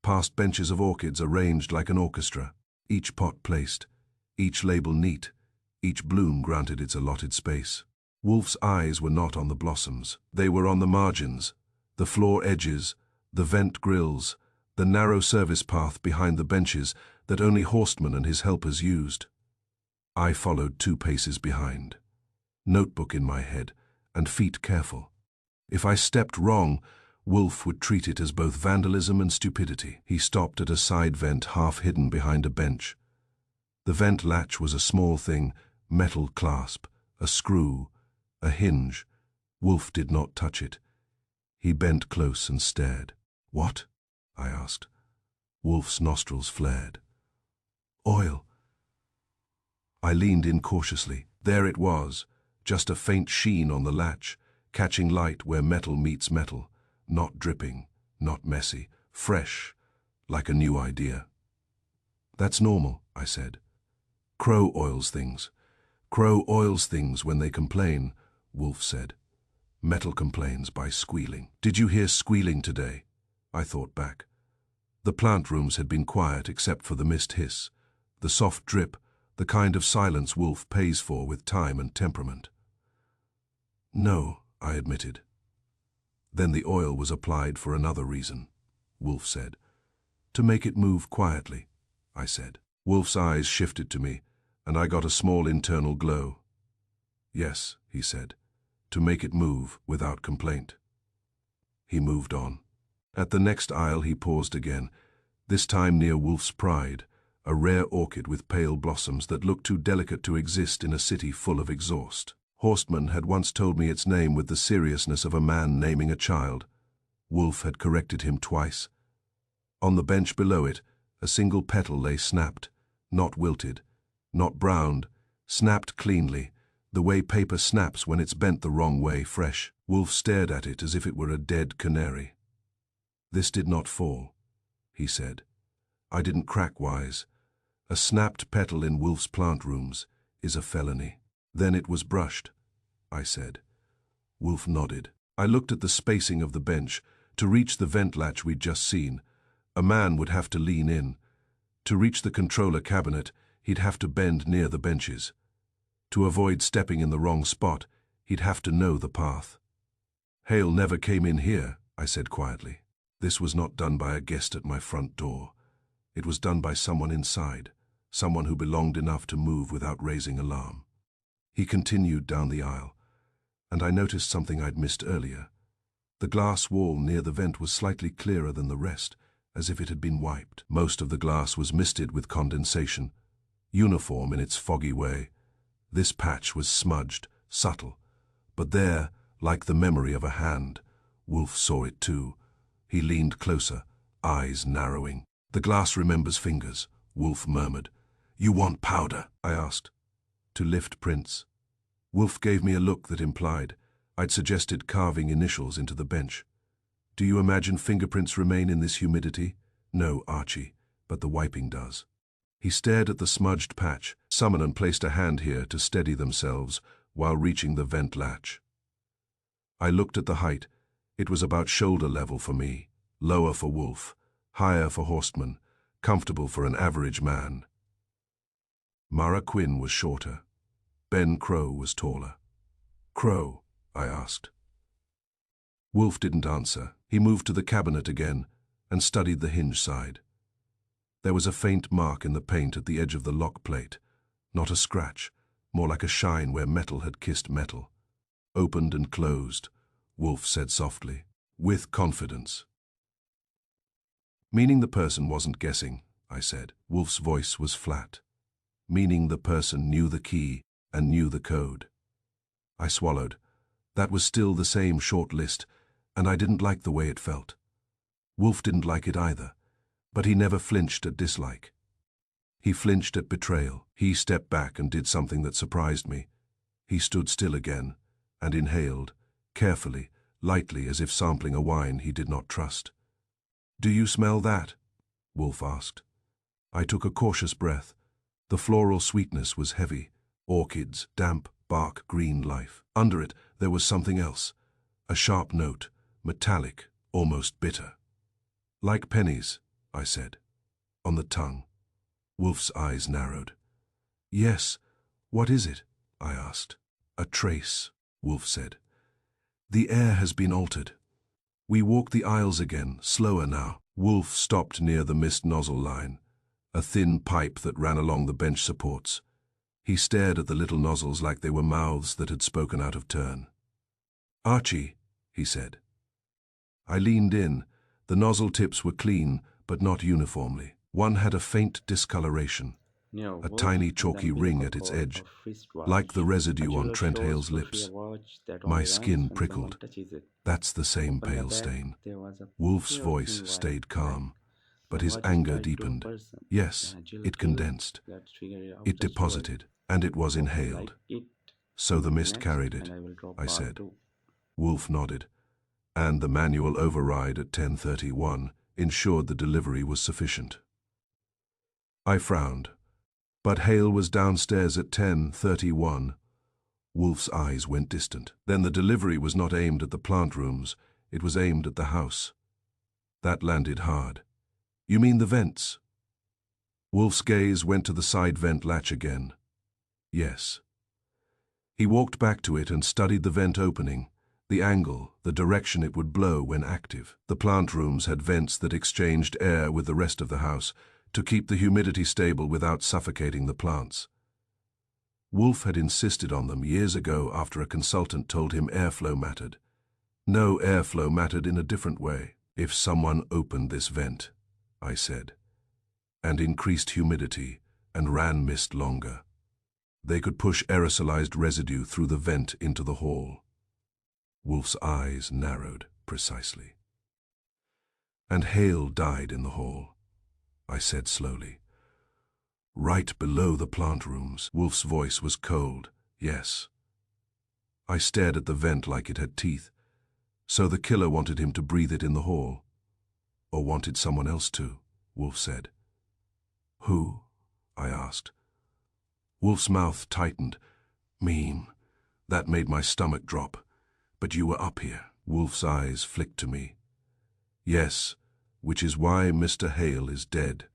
past benches of orchids arranged like an orchestra, each pot placed, each label neat, each bloom granted its allotted space. Wolfe's eyes were not on the blossoms. They were on the margins, the floor edges, the vent grills, the narrow service path behind the benches that only Horstman and his helpers used. I followed 2 paces behind, notebook in my head, and feet careful. If I stepped wrong, Wolfe would treat it as both vandalism and stupidity. He stopped at a side vent half hidden behind a bench. The vent latch was a small thing, metal clasp, a screw, a hinge. Wolfe did not touch it. He bent close and stared. "What?" I asked. Wolfe's nostrils flared. "Oil." I leaned in cautiously. There it was, just a faint sheen on the latch, catching light where metal meets metal, not dripping, not messy, fresh, like a new idea. "That's normal," I said. "Crow oils things. Crow oils things when they complain," Wolfe said. "Metal complains by squealing." "Did you hear squealing today?" I thought back. The plant rooms had been quiet except for the mist hiss, the soft drip, the kind of silence Wolfe pays for with time and temperament. "No," I admitted. "Then the oil was applied for another reason," Wolfe said. "To make it move quietly," I said. Wolfe's eyes shifted to me, and I got a small internal glow. "Yes," he said, "to make it move without complaint." He moved on. At the next aisle he paused again, this time near Wolfe's Pride, a rare orchid with pale blossoms that looked too delicate to exist in a city full of exhaust. Horstman had once told me its name with the seriousness of a man naming a child. Wolfe had corrected him twice. On the bench below it, a single petal lay snapped, not wilted, not browned, snapped cleanly, the way paper snaps when it's bent the wrong way, fresh. Wolfe stared at it as if it were a dead canary. "This did not fall," he said. I didn't crack wise. A snapped petal in Wolfe's plant rooms is a felony. "Then it was brushed," I said. Wolfe nodded. I looked at the spacing of the bench. To reach the vent latch we'd just seen, a man would have to lean in. To reach the controller cabinet, he'd have to bend near the benches. To avoid stepping in the wrong spot, he'd have to know the path. "Hale never came in here," I said quietly. "This was not done by a guest at my front door. It was done by someone inside, someone who belonged enough to move without raising alarm." He continued down the aisle, and I noticed something I'd missed earlier. The glass wall near the vent was slightly clearer than the rest, as if it had been wiped. Most of the glass was misted with condensation, uniform in its foggy way. This patch was smudged, subtle, but there, like the memory of a hand, Wolfe saw it too. He leaned closer, eyes narrowing. "The glass remembers fingers," Wolfe murmured. "You want powder?" I asked. "To lift prints." Wolfe gave me a look that implied I'd suggested carving initials into the bench. "Do you imagine fingerprints remain in this humidity?" "No, Archie, but the wiping does." He stared at the smudged patch. Someone placed a hand here to steady themselves while reaching the vent latch. I looked at the height. It was about shoulder level for me, lower for Wolfe, higher for Horstman, comfortable for an average man. Mara Quinn was shorter. Ben Crow was taller. "Crow?" I asked. Wolfe didn't answer. He moved to the cabinet again and studied the hinge side. There was a faint mark in the paint at the edge of the lock plate, not a scratch, more like a shine where metal had kissed metal. "Opened and closed," Wolfe said softly, with confidence. "Meaning the person wasn't guessing," I said. Wolfe's voice was flat. "Meaning the person knew the key and knew the code." I swallowed. That was still the same short list, and I didn't like the way it felt. Wolfe didn't like it either, but he never flinched at dislike. He flinched at betrayal. He stepped back and did something that surprised me. He stood still again and inhaled, carefully, lightly, as if sampling a wine he did not trust. "Do you smell that?" Wolfe asked. I took a cautious breath. The floral sweetness was heavy. Orchids, damp, bark, green life. Under it, there was something else. A sharp note, metallic, almost bitter. "Like pennies," I said. "On the tongue." Wolfe's eyes narrowed. "Yes, what is it?" I asked. "A trace," Wolfe said. "The air has been altered." We walked the aisles again, slower now. Wolfe stopped near the mist nozzle line, a thin pipe that ran along the bench supports. He stared at the little nozzles like they were mouths that had spoken out of turn. "Archie," he said. I leaned in. The nozzle tips were clean, but not uniformly. One had a faint discoloration, Nero a Wolfe, tiny the chalky ring at its mythical edge, of wristwatch. like the A residue on jeweler Trent shows Hale's Wolfe a lips. watch that My only runs skin when someone prickled. touches it. "That's the same Open the pale back, stain." there was a Wolfe's pure voice invite stayed calm, but The his watch is anger tied to a deepened. person. Yes, The jeweler it killed, condensed. let's figure it out It the story. deposited, and it was Hope you inhaled. like it. So the mist Next, carried it, and I will drop I part said. 2. Wolfe nodded, and the manual override at 10:31 ensured the delivery was sufficient. I frowned, but Hale was downstairs at 10:31. Wolfe's eyes went distant. Then the delivery was not aimed at the plant rooms, it was aimed at the house. That landed hard. "You mean the vents?" Wolfe's gaze went to the side vent latch again. "Yes." He walked back to it and studied the vent opening, the angle, the direction it would blow when active. The plant rooms had vents that exchanged air with the rest of the house to keep the humidity stable without suffocating the plants. Wolfe had insisted on them years ago after a consultant told him airflow mattered. No, airflow mattered in a different way. "If someone opened this vent," I said, "and increased humidity and ran mist longer, they could push aerosolized residue through the vent into the hall." Wolfe's eyes narrowed precisely. "And Hale died in the hall," I said slowly. "Right below the plant rooms." Wolfe's voice was cold. "Yes." I stared at the vent like it had teeth. So the killer wanted him to breathe it in the hall. Or wanted someone else to, Wolfe said. "Who?" I asked. Wolfe's mouth tightened. "Mean." That made my stomach drop. "But you were up here." Wolfe's eyes flicked to me. "Yes, which is why Mr. Hale is dead."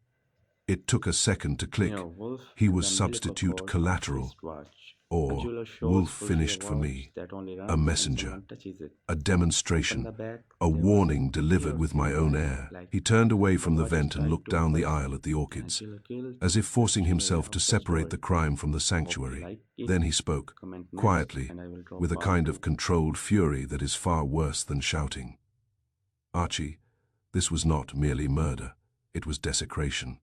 It took a second to click. Nero Wolfe, He the was umbilical substitute cord of collateral, wristwatch. A or jeweler shows Wolfe Wolfe a finished for watch me, that only a runs when messenger, someone touches it. a Open demonstration, the back, a there was warning a delivered pure with my own invite, air. like He turned away the from the watch is vent and tied looked to a down the person. aisle at the The orchids, jeweler killed, as if forcing let's figure himself out to the separate story. the crime from the Hope you sanctuary. like it. Then he spoke, Comment next, quietly, and I will drop with a part kind 2. of controlled fury that is far worse than shouting. "Archie, this was not merely murder, it was desecration."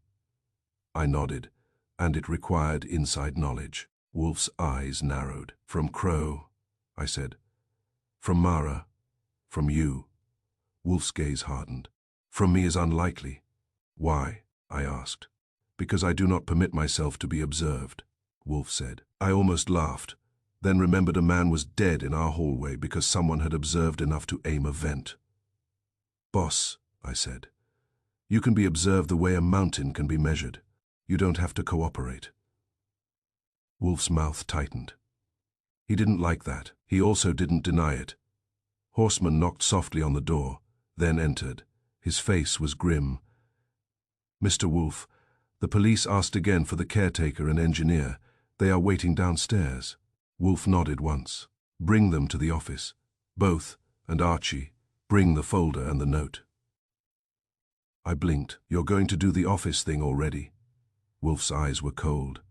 I nodded, and it required inside knowledge. Wolfe's eyes narrowed. "From Crow," I said. "From Mara. From you." Wolfe's gaze hardened. "From me is unlikely." "Why?" I asked. "Because I do not permit myself to be observed," Wolfe said. I almost laughed, then remembered a man was dead in our hallway because someone had observed enough to aim a vent. "Boss," I said, "you can be observed the way a mountain can be measured. You don't have to cooperate." Wolfe's mouth tightened. He didn't like that. He also didn't deny it. Horseman knocked softly on the door, then entered. His face was grim. "Mr. Wolfe, the police asked again for the caretaker and engineer. They are waiting downstairs." Wolfe nodded once. "Bring them to the office. Both, and Archie. Bring the folder and the note." I blinked. "You're going to do the office thing already?" Wolfe's eyes were cold.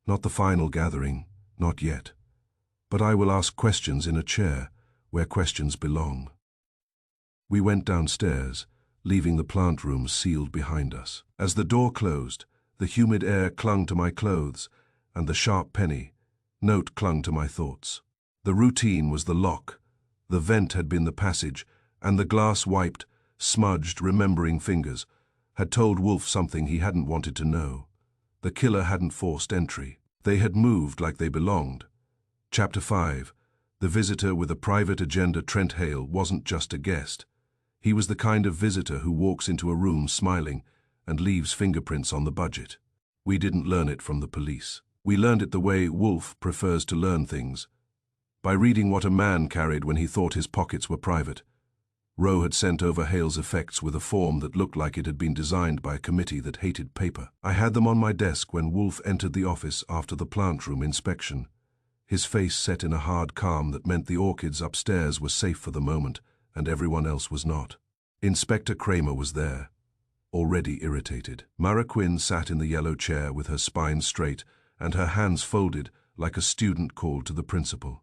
"Not the final gathering, not yet. But I will ask questions in a chair, where questions belong." We went downstairs, leaving the plant room sealed behind us. As the door closed, the humid air clung to my clothes, and the sharp penny note clung to my thoughts. The routine was the lock, the vent had been the passage, and the glass wiped, smudged, remembering fingers had told Wolfe something he hadn't wanted to know. The killer hadn't forced entry. They had moved like they belonged. Chapter 5. The visitor with a private agenda. Trent Hale wasn't just a guest. He was the kind of visitor who walks into a room smiling and leaves fingerprints on the budget. We didn't learn it from the police. We learned it the way Wolfe prefers to learn things, by reading what a man carried when he thought his pockets were private. Rowe had sent over Hale's effects with a form that looked like it had been designed by a committee that hated paper. I had them on my desk when Wolfe entered the office after the plant room inspection. His face set in a hard calm that meant the orchids upstairs were safe for the moment, and everyone else was not. Inspector Kramer was there, already irritated. Mara Quinn sat in the yellow chair with her spine straight and her hands folded like a student called to the principal.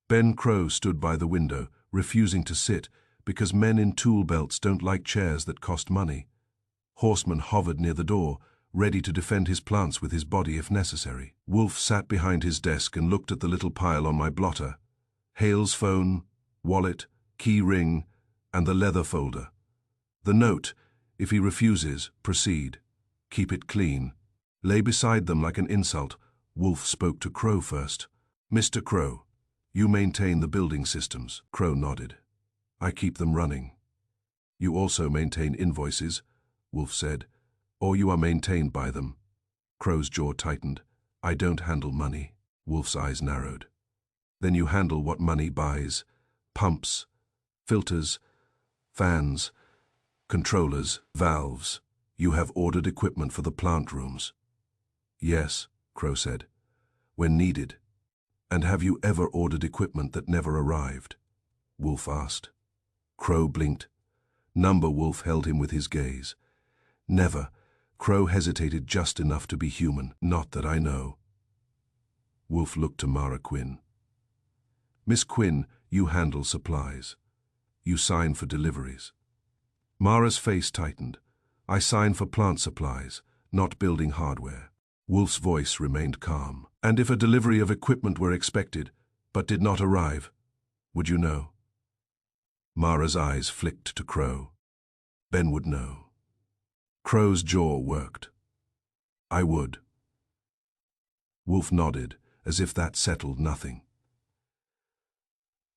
Ben Crow stood by the window, refusing to sit, because men in tool belts don't like chairs that cost money. Horseman hovered near the door, ready to defend his plants with his body if necessary. Wolfe sat behind his desk and looked at the little pile on my blotter. Hale's phone, wallet, key ring, and the leather folder. The note, if he refuses, proceed. Keep it clean. Lay beside them like an insult. Wolfe spoke to Crow first. Mr. Crow, you maintain the building systems. Crow nodded. I keep them running. You also maintain invoices, Wolfe said, or you are maintained by them. Crow's jaw tightened. I don't handle money. Wolfe's eyes narrowed. Then you handle what money buys. Pumps, filters, fans, controllers, valves. You have ordered equipment for the plant rooms. Yes, Crow said, when needed. And have you ever ordered equipment that never arrived? Wolfe asked. Crow blinked. Number Wolfe held him with his gaze. Never. Crow hesitated just enough to be human. Not that I know. Wolfe looked to Mara Quinn. Miss Quinn, you handle supplies. You sign for deliveries. Mara's face tightened. I sign for plant supplies, not building hardware. Wolfe's voice remained calm. And if a delivery of equipment were expected, but did not arrive, would you know? Mara's eyes flicked to Crow. Ben would know. Crow's jaw worked. I would. Wolfe nodded, as if that settled nothing.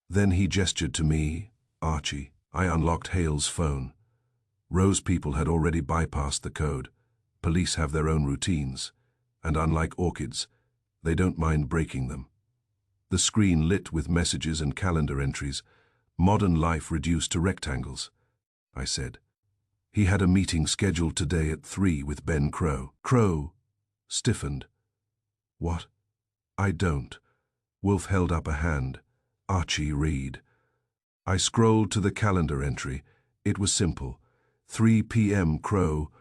Then he gestured to me, Archie. I unlocked Hale's phone. Rowe's people had already bypassed the code. Police have their own routines, and unlike Orchid's, they don't mind breaking them. The screen lit with messages and calendar entries, modern life reduced to rectangles, I said. He had a meeting scheduled today at 3 with Ben Crow. Crow stiffened. What? I don't. Wolfe held up a hand. Archie, read. I scrolled to the calendar entry. It was simple. 3 p.m. Crow,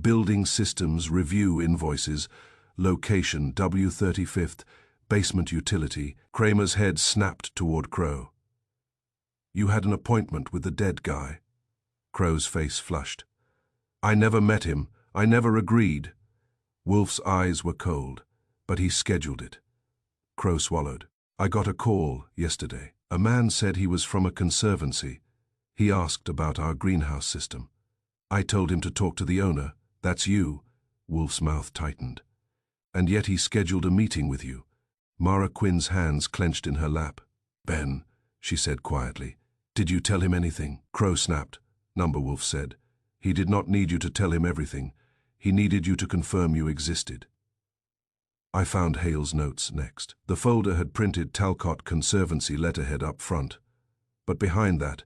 building systems review invoices, location W35th, basement utility. Kramer's head snapped toward Crow. You had an appointment with the dead guy. Crow's face flushed. I never met him. I never agreed. Wolfe's eyes were cold, but he scheduled it. Crow swallowed. I got a call yesterday. A man said he was from a conservancy. He asked about our greenhouse system. I told him to talk to the owner. That's you. Wolfe's mouth tightened. And yet he scheduled a meeting with you. Mara Quinn's hands clenched in her lap. Ben, she said quietly, did you tell him anything? Crow snapped. Number Wolfe said. He did not need you to tell him everything. He needed you to confirm you existed. I found Hale's notes next. The folder had printed Talcott Conservancy letterhead up front. But behind that,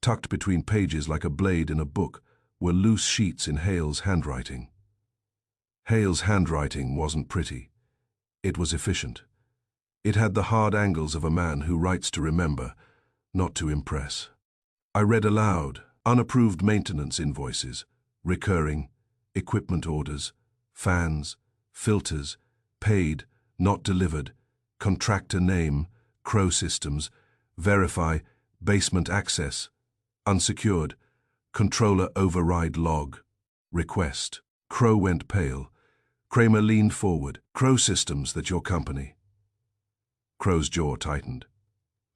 tucked between pages like a blade in a book, were loose sheets in Hale's handwriting. Hale's handwriting wasn't pretty. It was efficient. It had the hard angles of a man who writes to remember, not to impress. I read aloud, unapproved maintenance invoices, recurring, equipment orders, fans, filters, paid, not delivered, contractor name, Crow Systems, verify, basement access, unsecured, controller override log, request. Crow went pale. Kramer leaned forward. Crow Systems, that your company. Crow's jaw tightened.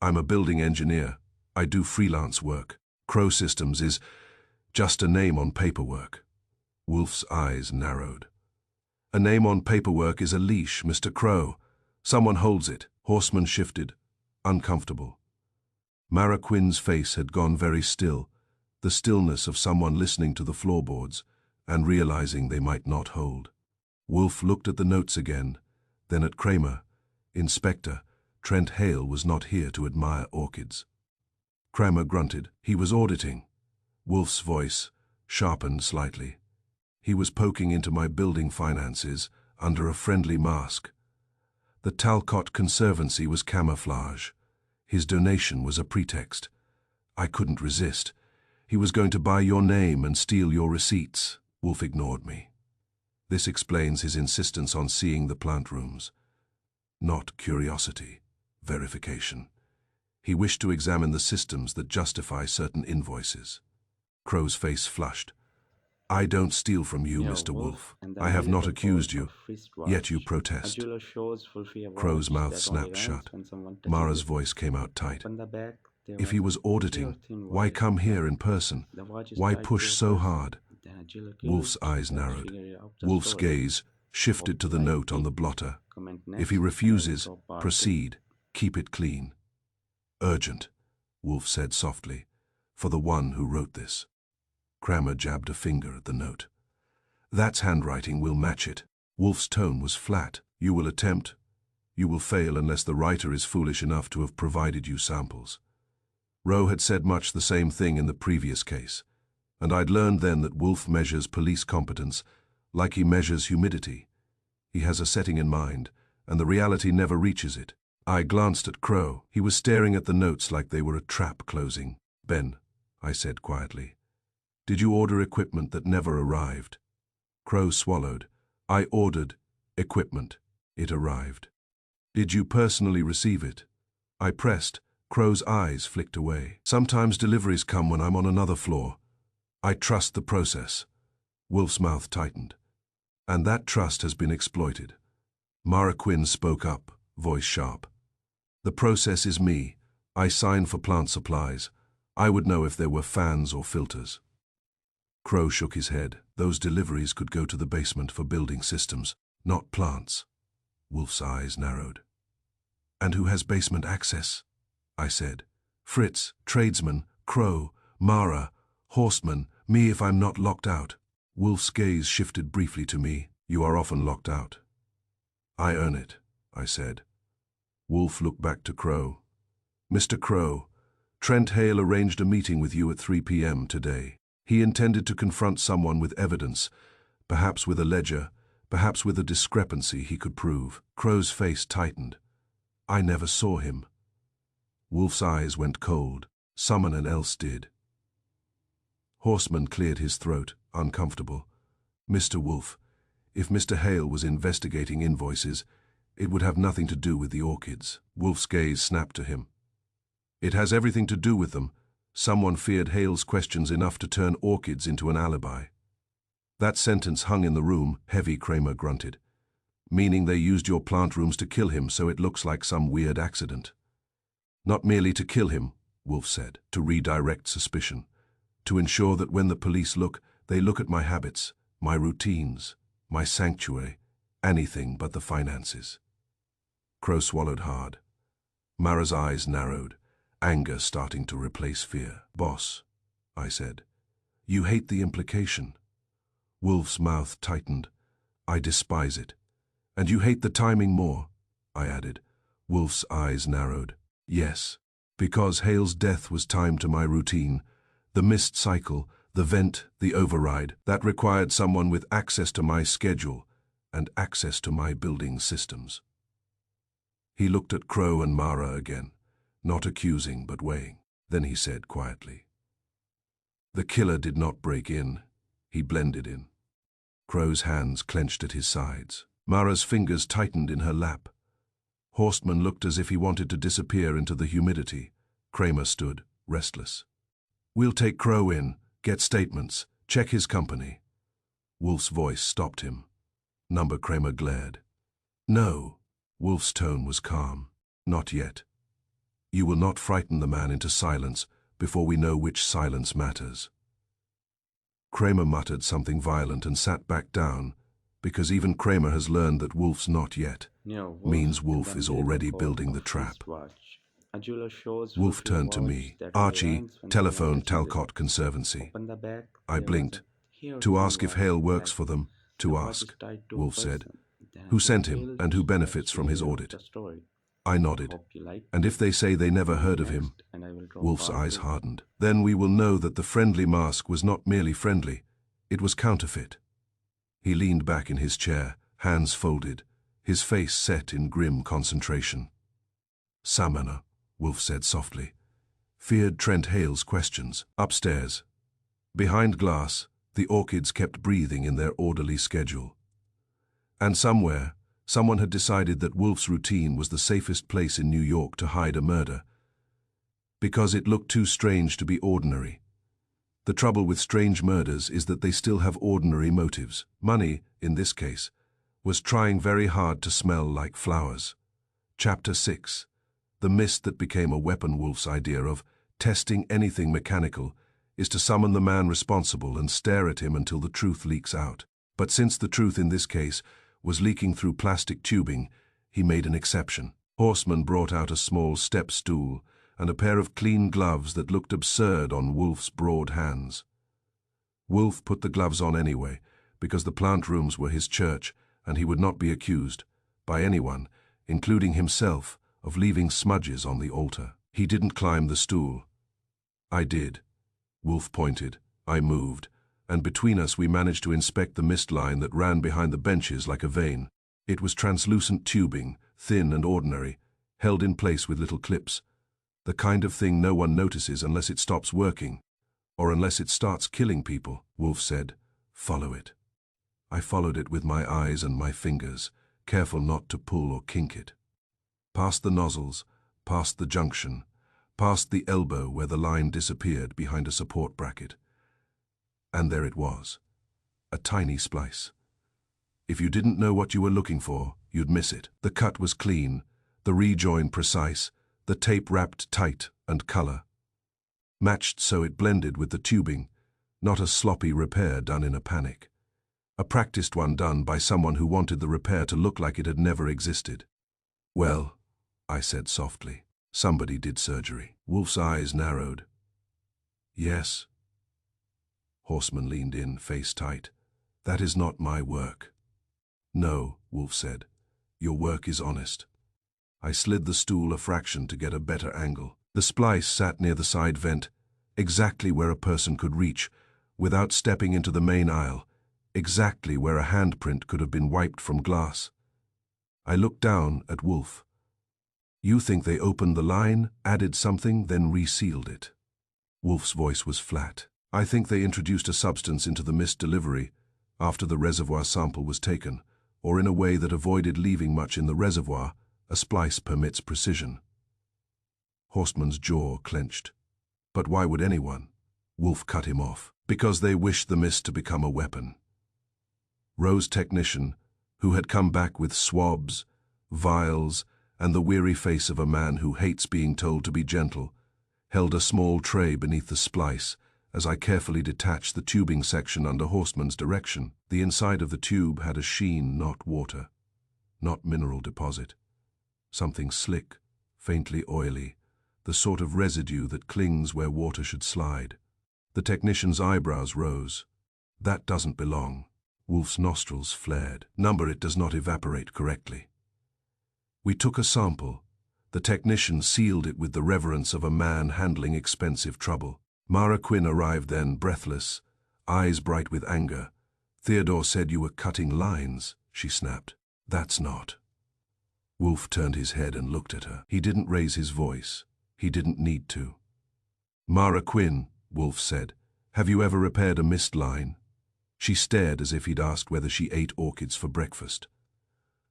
I'm a building engineer. I do freelance work. Crow Systems is just a name on paperwork. Wolfe's eyes narrowed. A name on paperwork is a leash, Mr. Crow. Someone holds it. Horseman shifted, uncomfortable. Mara Quinn's face had gone very still, the stillness of someone listening to the floorboards and realizing they might not hold. Wolfe looked at the notes again, then at Kramer. Inspector, Trent Hale was not here to admire orchids. Kramer grunted. He was auditing. Wolfe's voice sharpened slightly. He was poking into my building finances under a friendly mask. The Talcott Conservancy was camouflage. His donation was a pretext. I couldn't resist. He was going to buy your name and steal your receipts. Wolfe ignored me. This explains his insistence on seeing the plant rooms. Not curiosity, verification. He wished to examine the systems that justify certain invoices. Crow's face flushed. I don't steal from you, Nero Mr. Wolfe. and I then have a not little accused bolt you, of yet you wristwatch. A protest. jeweler shows Wolfie a Crow's watch mouth that only snapped runs shut. when someone touches Mara's it. voice came out tight. On the back, there If he was a auditing, thin why wire come here strap. in person? The watch is Why tied push to a so person. hard? Then a jeweler Wolfe's clicks, eyes let's narrowed. figure out the Wolfe's story. gaze shifted to the Copy by note on the Pete. blotter. Comment If he next, and I will refuses, drop part two. proceed. Keep it clean. Urgent, Wolfe said softly, for the one who wrote this. Kramer jabbed a finger at the note. That's handwriting, we'll match it. Wolfe's tone was flat. You will attempt. You will fail unless the writer is foolish enough to have provided you samples. Rowe had said much the same thing in the previous case, and I'd learned then that Wolfe measures police competence like he measures humidity. He has a setting in mind, and the reality never reaches it. I glanced at Crow. He was staring at the notes like they were a trap closing. Ben, I said quietly, did you order equipment that never arrived? Crow swallowed. I ordered equipment. It arrived. Did you personally receive it? I pressed. Crow's eyes flicked away. Sometimes deliveries come when I'm on another floor. I trust the process. Wolfe's mouth tightened. And that trust has been exploited. Mara Quinn spoke up, voice sharp. The process is me. I sign for plant supplies. I would know if there were fans or filters. Crow shook his head. Those deliveries could go to the basement for building systems, not plants. Wolfe's eyes narrowed. And who has basement access? I said. Fritz, tradesman, Crow, Mara, horseman, me if I'm not locked out. Wolfe's gaze shifted briefly to me. You are often locked out. I earn it, I said. Wolfe looked back to Crow. Mr. Crow, Trent Hale arranged a meeting with you at 3 p.m. today. He intended to confront someone with evidence, perhaps with a ledger, perhaps with a discrepancy he could prove. Crow's face tightened. I never saw him. Wolfe's eyes went cold. Someone else did. Horseman cleared his throat, uncomfortable. Mr. Wolfe, if Mr. Hale was investigating invoices, it would have nothing to do with the orchids. Wolfe's gaze snapped to him. It has everything to do with them. Someone feared Hale's questions enough to turn orchids into an alibi. That sentence hung in the room, heavy, Kramer grunted. Meaning they used your plant rooms to kill him so it looks like some weird accident. Not merely to kill him, Wolfe said, to redirect suspicion. To ensure that when the police look, they look at my habits, my routines, my sanctuary, anything but the finances. Crow swallowed hard. Mara's eyes narrowed, anger starting to replace fear. Boss, I said, you hate the implication. Wolfe's mouth tightened. I despise it. And you hate the timing more, I added. Wolfe's eyes narrowed. Yes, because Hale's death was timed to my routine. The missed cycle, the vent, the override, that required someone with access to my schedule and access to my building systems. He looked at Crow and Mara again, not accusing but weighing. Then he said quietly, the killer did not break in, he blended in. Crow's hands clenched at his sides. Mara's fingers tightened in her lap. Horstman looked as if he wanted to disappear into the humidity. Kramer stood, restless. We'll take Crow in, get statements, check his company. Wolfe's voice stopped him. Number Kramer glared. No. Wolfe's tone was calm. Not yet. You will not frighten the man into silence before we know which silence matters. Kramer muttered something violent and sat back down, because even Kramer has learned that Wolf's not yet Nero Wolfe means in Wolf the is middle already of building the his trap. watch. A jeweler shows Wolf Wolfe a turned to watch me. that only Archie, rings when the telephone watch is needed. Talcott Conservancy. Open the bag. I There was blinked. a huge To ask if invoice Hale in the works bag. for them, The to watch is ask. tied to a Wolf said. person. Who Then sent him Hale and who describes benefits the from his layout of audit? the story. I I nodded. hope you like And if it. they say they never Tell me heard of him, next, and I will draw Wolf's part eyes 2. hardened. Then we will know that the friendly mask was not merely friendly, it was counterfeit. He leaned back in his chair, hands folded, his face set in grim concentration. Samana, Wolf said softly, feared Trent Hale's questions. Upstairs. Behind glass, the orchids kept breathing in their orderly schedule. And somewhere, someone had decided that Wolf's routine was the safest place in New York to hide a murder, because it looked too strange to be ordinary. The trouble with strange murders is that they still have ordinary motives. Money, in this case, was trying very hard to smell like flowers. Chapter 6. The mist that became a weapon. Wolf's idea of testing anything mechanical is to summon the man responsible and stare at him until the truth leaks out. But since the truth in this case was leaking through plastic tubing, he made an exception. Horseman brought out a small step stool and a pair of clean gloves that looked absurd on Wolf's broad hands. Wolf put the gloves on anyway, because the plant rooms were his church, and he would not be accused, by anyone, including himself, of leaving smudges on the altar. He didn't climb the stool. I did. Wolf pointed. I moved, and between us we managed to inspect the mist line that ran behind the benches like a vein. It was translucent tubing, thin and ordinary, held in place with little clips. The kind of thing no one notices unless it stops working, or unless it starts killing people. Wolf said, "Follow it." I followed it with my eyes and my fingers, careful not to pull or kink it. Past the nozzles, past the junction, past the elbow where the line disappeared behind a support bracket. And there it was, a tiny splice. If you didn't know what you were looking for, you'd miss it. The cut was clean, the rejoin precise, the tape wrapped tight and color matched so it blended with the tubing, not a sloppy repair done in a panic. A practiced one done by someone who wanted the repair to look like it had never existed. Well, I said softly, somebody did surgery. Wolf's eyes narrowed. Yes. Horseman leaned in, face tight. That is not my work. No, Wolf said. Your work is honest. I slid the stool a fraction to get a better angle. The splice sat near the side vent, exactly where a person could reach, without stepping into the main aisle, exactly where a handprint could have been wiped from glass. I looked down at Wolf. You think they opened the line, added something, then resealed it? Wolf's voice was flat. I think they introduced a substance into the mist delivery after the reservoir sample was taken, or in a way that avoided leaving much in the reservoir. A splice permits precision. Horseman's jaw clenched. But why would anyone? Wolf cut him off. Because they wished the mist to become a weapon. Rose's technician, who had come back with swabs, vials, and the weary face of a man who hates being told to be gentle, held a small tray beneath the splice as I carefully detached the tubing section under Horseman's direction. The inside of the tube had a sheen, not water, not mineral deposit. Something slick, faintly oily, the sort of residue that clings where water should slide. The technician's eyebrows rose. That doesn't belong. Wolf's nostrils flared. Number it does not evaporate correctly. We took a sample. The technician sealed it with the reverence of a man handling expensive trouble. Mara Quinn arrived then, breathless, eyes bright with anger. Theodore said you were cutting lines, she snapped. That's not. Wolf turned his head and looked at her. He didn't raise his voice. He didn't need to. Mara Quinn, Wolf said, have you ever repaired a mist line? She stared as if he'd asked whether she ate orchids for breakfast.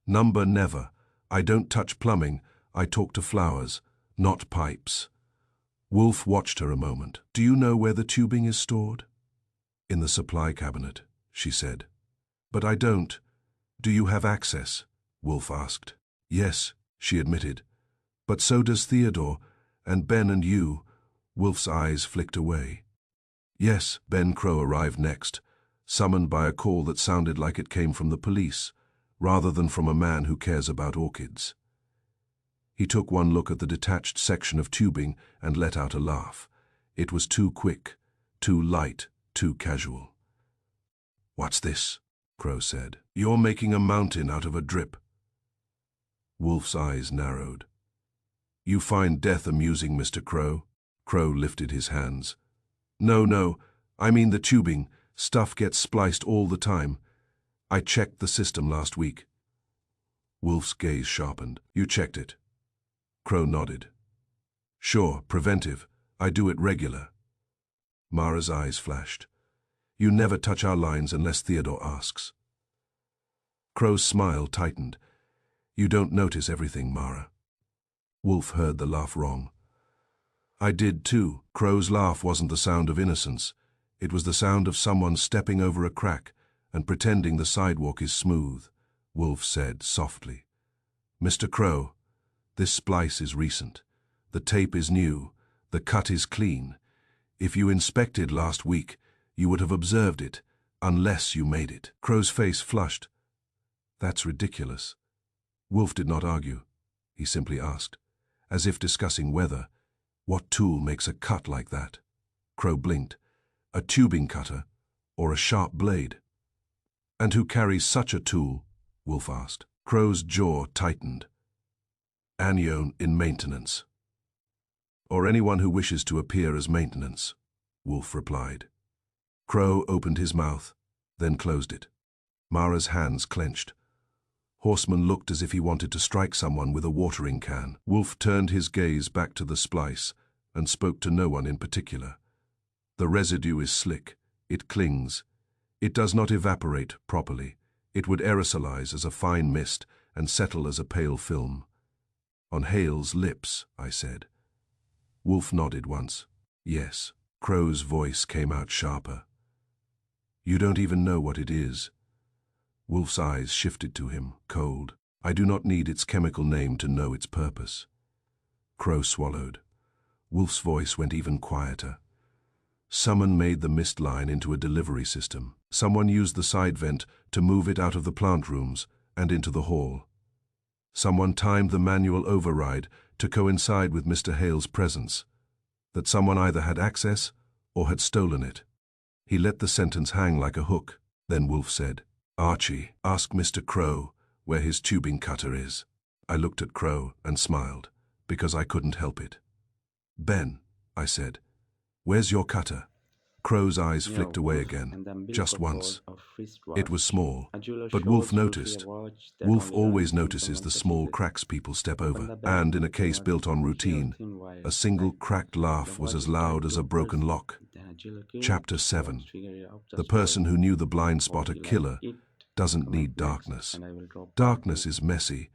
Number never. I don't touch plumbing. I talk to flowers, not pipes. Wolf watched her a moment. Do you know where the tubing is stored? In the supply cabinet, she said. But I don't. Do you have access? Wolf asked. Yes, she admitted. But so does Theodore, And Ben and you, Wolfe's eyes flicked away. Yes, Ben Crow arrived next, summoned by a call that sounded like it came from the police, rather than from a man who cares about orchids. He took one look at the detached section of tubing and let out a laugh. It was too quick, too light, too casual. "What's this?" Crow said. "You're making a mountain out of a drip." Wolfe's eyes narrowed. "You find death amusing, Mr. Crow?" Crow lifted his hands. No, I mean the tubing. Stuff gets spliced all the time. I checked the system last week." Wolfe's gaze sharpened. "You checked it?" Crow nodded. "Sure, preventive. I do it regular." Mara's eyes flashed. "You never touch our lines unless Theodore asks." Crow's smile tightened. "You don't notice everything, Mara." Wolfe heard the laugh wrong. "I did too." Crow's laugh wasn't the sound of innocence. It was the sound of someone stepping over a crack and pretending the sidewalk is smooth. Wolfe said softly, "Mr. Crow, this splice is recent. The tape is new. The cut is clean. If you inspected last week, you would have observed it, unless you made it." Crow's face flushed. "That's ridiculous." Wolfe did not argue. He simply asked, as if discussing whether, "What tool makes a cut like that?" Crow blinked. "A tubing cutter, or a sharp blade?" "And who carries such a tool?" Wolfe asked. Crow's jaw tightened. "Anyone in maintenance." "Or anyone who wishes to appear as maintenance," Wolfe replied. Crow opened his mouth, then closed it. Mara's hands clenched. Horseman looked as if he wanted to strike someone with a watering can. Wolfe turned his gaze back to the splice and spoke to no one in particular. "The residue is slick. It clings. It does not evaporate properly. It would aerosolize as a fine mist and settle as a pale film." "On Hale's lips," I said. Wolfe nodded once. "Yes." Crow's voice came out sharper. "You don't even know what it is." Wolfe's eyes shifted to him, cold. "I do not need its chemical name to know its purpose." Crow swallowed. Wolfe's voice went even quieter. "Someone made the mist line into a delivery system. Someone used the side vent to move it out of the plant rooms and into the hall. Someone timed the manual override to coincide with Mr. Hale's presence. That someone either had access or had stolen it." He let the sentence hang like a hook. Then Wolfe said, "Archie, ask Mr. Crow where his tubing cutter is." I looked at Crow and smiled, because I couldn't help it. "Ben," I said, "where's your cutter?" Crow's eyes Nero flicked away Wolfe again, and the just umbilical once. cord of It was wristwatch. small, A jeweler but Wolfe shows Wolfe a noticed. watch that Wolfe only always runs in notices the conversation small with. cracks people step Open over, the bag, and in a there case was built on a sheet of routine, thin wire, a single black. cracked laugh The was watch as is tied loud as to a a broken person. lock. Then a jeweler came Chapter to the 7. watch, figured it out The just person right. who knew the blind spot a "What you like killer it, doesn't comment need next, darkness. and I will drop part Darkness 2. is messy.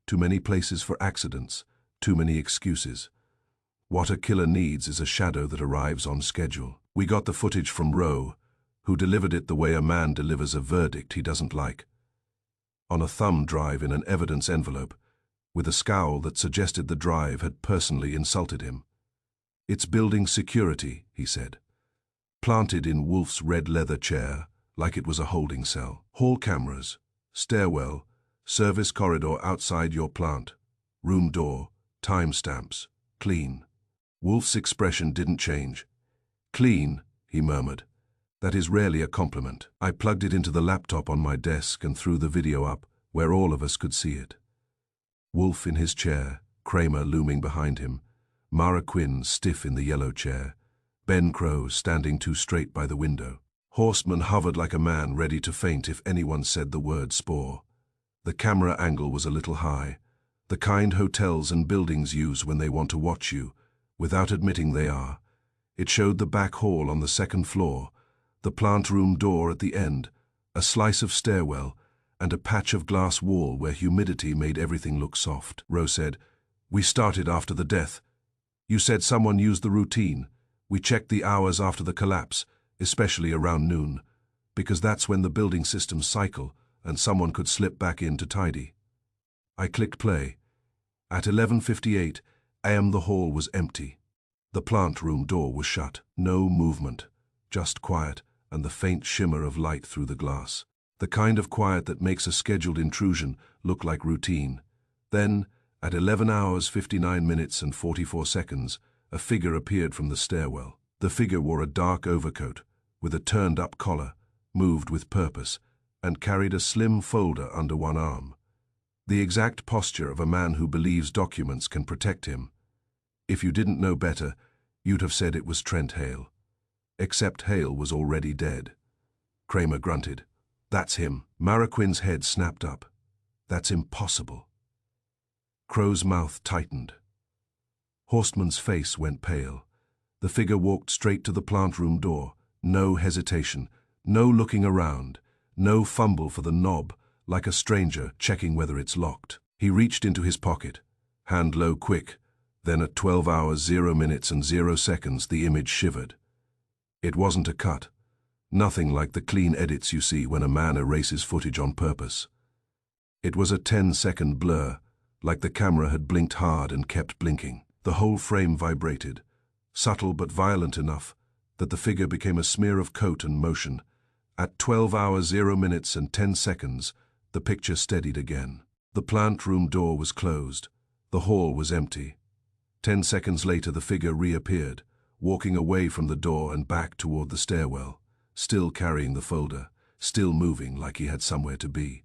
Too many places for accidents. Too many excuses. What a killer needs is a shadow that arrives on schedule. We got the footage from Rowe, who delivered it the way a man delivers a verdict he doesn't like. On a thumb drive in an evidence envelope, with a scowl that suggested the drive had personally insulted him. "It's building security," he said. Planted in Wolfe's red leather chair, like it was a holding cell. "Hall cameras, stairwell, service corridor outside your plant, room door, timestamps, clean." Wolfe's expression didn't change. "Clean," he murmured. "That is rarely a compliment." I plugged it into the laptop on my desk and threw the video up, where all of us could see it. Wolfe in his chair, Kramer looming behind him, Mara Quinn stiff in the yellow chair, Ben Crow standing too straight by the window. Horseman hovered like a man ready to faint if anyone said the word spore. The camera angle was a little high, the kind hotels and buildings use when they want to watch you, without admitting they are. It showed the back hall on the second floor, the plant room door at the end, a slice of stairwell, and a patch of glass wall where humidity made everything look soft. Rowe said, "We started after the death. You said someone used the routine. We checked the hours after the collapse, especially around noon, because that's when the building systems cycle and someone could slip back in to tidy." I clicked play. At 11:58, The hall was empty. The plant room door was shut. No movement, just quiet and the faint shimmer of light through the glass. The kind of quiet that makes a scheduled intrusion look like routine. Then, at 11 hours 59 minutes and 44 seconds, a figure appeared from the stairwell. The figure wore a dark overcoat with a turned-up collar, moved with purpose, and carried a slim folder under one arm. The exact posture of a man who believes documents can protect him. If you didn't know better, you'd have said it was Trent Hale. Except Hale was already dead. Kramer grunted. That's him. Marraquin's head snapped up. That's impossible. Crow's mouth tightened. Horstman's face went pale. The figure walked straight to the plant room door. No hesitation, no looking around, no fumble for the knob, like a stranger checking whether it's locked. He reached into his pocket, hand low quick. Then at 12 hours 0 minutes and 0 seconds the image shivered. It wasn't a cut. Nothing like the clean edits you see when a man erases footage on purpose. It was a 10-second blur, like the camera had blinked hard and kept blinking. The whole frame vibrated, subtle but violent enough that the figure became a smear of coat and motion. At 12 hours 0 minutes and 10 seconds, the picture steadied again. The plant room door was closed. The hall was empty. 10 seconds later the figure reappeared, walking away from the door and back toward the stairwell, still carrying the folder, still moving like he had somewhere to be.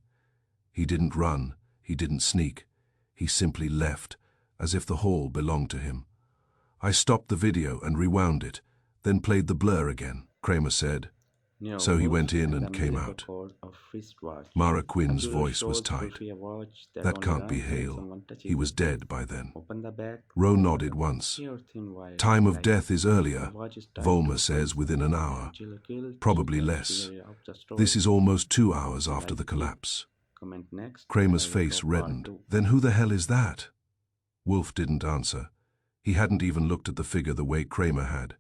He didn't run, he didn't sneak. He simply left, as if the hall belonged to him. I stopped the video and rewound it, then played the blur again. Kramer said. Nero So he Wolfe went in and and the came miracle out. code of wristwatch. Marraquin's Abdullah voice was shows tight. Wolfe a watch that That only can't be runs when Hale. someone touches He was it. dead by then. Open the back. Rowe open nodded the once. pure thin wire Time of like death is the earlier, watch is tied Volmer to a says, person. within an hour. Angela killed Probably the less. figure of the story. This is almost 2 hours Wolfe after the liked it. collapse. Comment next. Kramer's I will face draw part reddened. 2. Then who the hell is that? Wolfe didn't answer. He hadn't even looked at the figure the way Kramer had.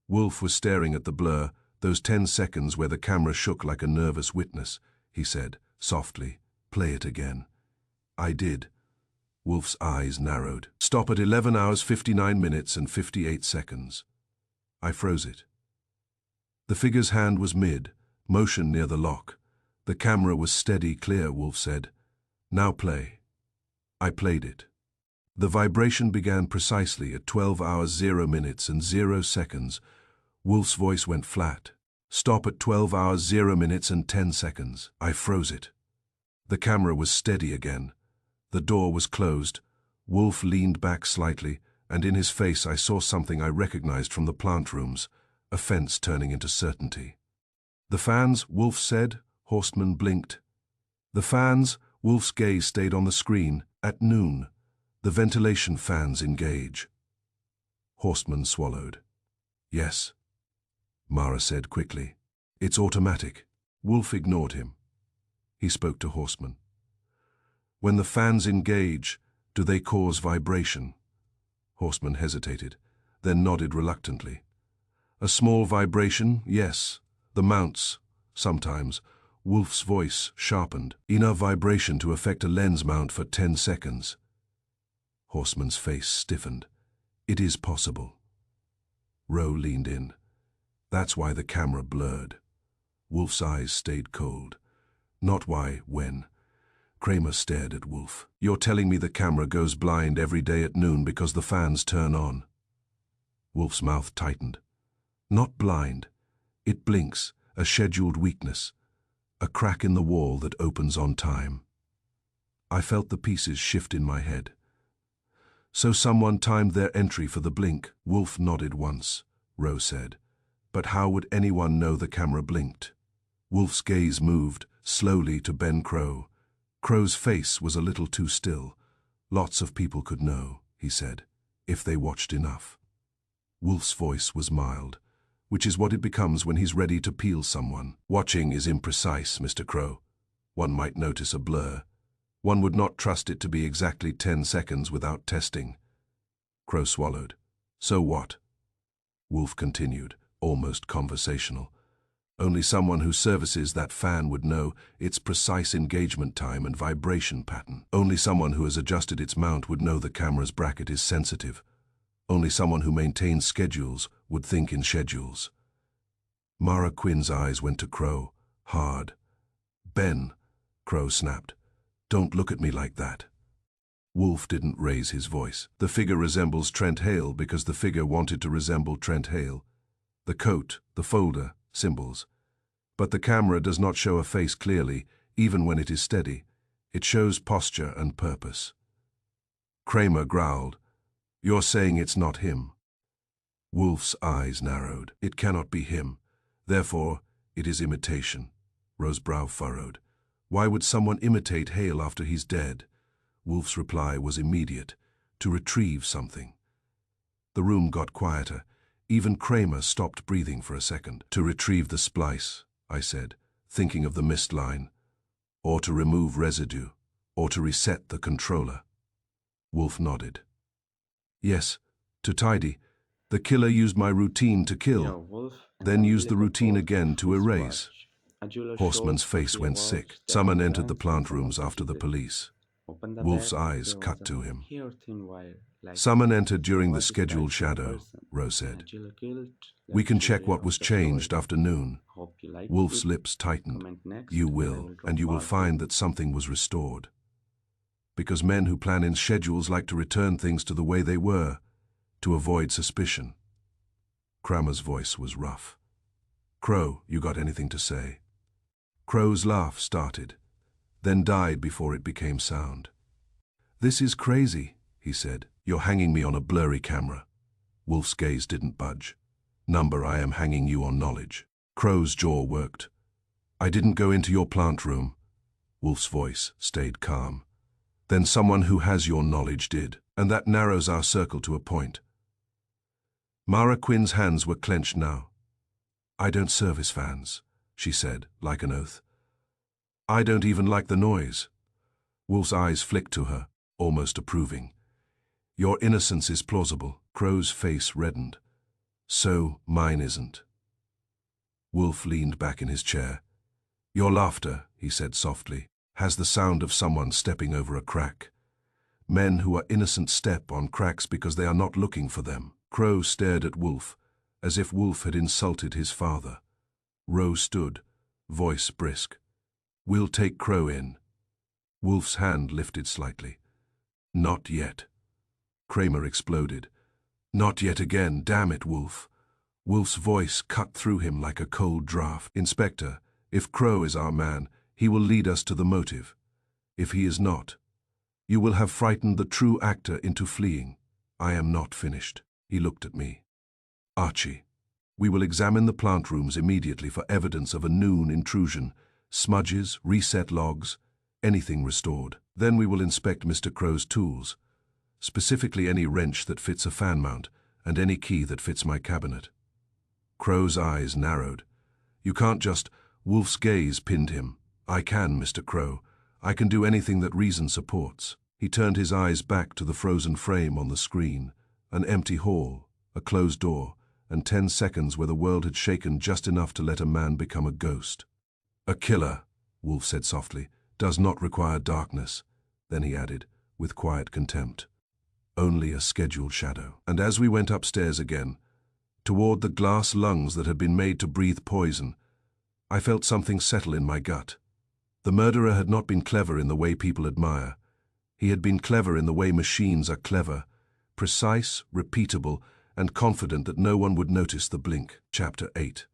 Wolfe was staring at the blur, those 10 seconds where the camera shook like a nervous witness. He said, softly, "Play it again." I did. Wolfe's eyes narrowed. Stop at 11 hours 59 minutes and 58 seconds. I froze it. The figure's hand was mid, motion near the lock. The camera was steady, clear, Wolfe said. Now play. I played it. The vibration began precisely at 12 hours 0 minutes and 0 seconds. Wolfe's voice went flat. Stop at 12 hours 0 minutes and 10 seconds. I froze it. The camera was steady again. The door was closed. Wolfe leaned back slightly, and in his face I saw something I recognized from the plant rooms, offense turning into certainty. The fans, Wolfe said. Horstman blinked. The fans, Wolfe's gaze stayed on the screen. At noon, the ventilation fans engage. Horstman swallowed. Yes, Mara said quickly. It's automatic. Wolfe ignored him. He spoke to Horstman. When the fans engage, do they cause vibration? Horstman hesitated, then nodded reluctantly. A small vibration, yes. The mounts, sometimes. Wolfe's voice sharpened. Enough vibration to affect a lens mount for 10 seconds. Horstman's face stiffened. It is possible. Rowe leaned in. That's why the camera blurred. Wolfe's eyes stayed cold. Not why, when. Kramer stared at Wolfe. You're telling me the camera goes blind every day at noon because the fans turn on? Wolfe's mouth tightened. Not blind. It blinks, a scheduled weakness. A crack in the wall that opens on time. I felt the pieces shift in my head. So someone timed their entry for the blink. Wolfe nodded once, Rowe said. But how would anyone know the camera blinked? Wolfe's gaze moved, slowly, to Ben Crow. Crow's face was a little too still. Lots of people could know, he said, if they watched enough. Wolfe's voice was mild, which is what it becomes when he's ready to peel someone. Watching is imprecise, Mr. Crow. One might notice a blur. One would not trust it to be exactly 10 seconds without testing. Crow swallowed. So what? Wolfe continued, almost conversational. Only someone who services that fan would know its precise engagement time and vibration pattern. Only someone who has adjusted its mount would know the camera's bracket is sensitive. Only someone who maintains schedules would think in schedules. Mara Quinn's eyes went to Crow, hard. "Ben," Crow snapped, "don't look at me like that." Wolfe didn't raise his voice. "The figure resembles Trent Hale because the figure wanted to resemble Trent Hale. The coat, the folder, symbols. But the camera does not show a face clearly, even when it is steady. It shows posture and purpose." Kramer growled, "You're saying it's not him?" Wolfe's eyes narrowed. "It cannot be him. Therefore, it is imitation." Rose's brow furrowed. "Why would someone imitate Hale after he's dead?" Wolfe's reply was immediate: "To retrieve something." The room got quieter. Even Kramer stopped breathing for a second. "To retrieve the splice," I said, thinking of the missed line. "Or to remove residue. Or to reset the controller." Wolfe nodded. "Yes, to tidy. The killer used my routine to kill, Nero Wolfe then used the let routine go again of to his erase." watch. A jeweler Horseman's showed face quickly went a watch sick. that Someone had entered the glanced plant from rooms opposite after the the- police. Opened the Wolfe's bag, eyes there cut was to a him. hair thin wire, like "Someone entered during the was scheduled attached to a shadow," person. Rose A said. jeweler killed, "We left can jewelry check what on was the floor. changed after noon." Hope you like Wolfe's it. lips tightened. Comment next, "You and I will, will and drop you will part find two. that something was restored. Because men who plan in schedules like to return things to the way they were, to avoid suspicion." Kramer's voice was rough. "Crow, you got anything to say?" Crow's laugh started, then died before it became sound. "This is crazy," he said. "You're hanging me on a blurry camera." Wolfe's gaze didn't budge. "Number, I am hanging you on knowledge." Crow's jaw worked. "I didn't go into your plant room." Wolfe's voice stayed calm. "Then someone who has your knowledge did, and that narrows our circle to a point." Mara Quinn's hands were clenched now. "I don't service fans," she said, like an oath. "I don't even like the noise." Wolfe's eyes flicked to her, almost approving. "Your innocence is plausible." Crow's face reddened. "So mine isn't." Wolfe leaned back in his chair. "Your laughter," he said softly, "has the sound of someone stepping over a crack. Men who are innocent step on cracks because they are not looking for them." Crow stared at Wolfe, as if Wolfe had insulted his father. Rowe stood, voice brisk. "We'll take Crow in." Wolfe's hand lifted slightly. "Not yet." Kramer exploded. "Not yet again, damn it, Wolfe." Wolfe's voice cut through him like a cold draft. "Inspector, if Crow is our man, he will lead us to the motive. If he is not, you will have frightened the true actor into fleeing. I am not finished." He looked at me. "Archie, we will examine the plant rooms immediately for evidence of a noon intrusion, smudges, reset logs, anything restored. Then we will inspect Mr. Crow's tools, specifically any wrench that fits a fan mount and any key that fits my cabinet." Crow's eyes narrowed. "You can't just—" Wolfe's gaze pinned him. "I can, Mr. Crow. I can do anything that reason supports." He turned his eyes back to the frozen frame on the screen. An empty hall, a closed door, and 10 seconds where the world had shaken just enough to let a man become a ghost. "A killer," Wolfe said softly, "does not require darkness." Then he added, with quiet contempt, "Only a scheduled shadow." And as we went upstairs again, toward the glass lungs that had been made to breathe poison, I felt something settle in my gut. The murderer had not been clever in the way people admire. He had been clever in the way machines are clever, precise, repeatable, and confident that no one would notice the blink. Chapter 8.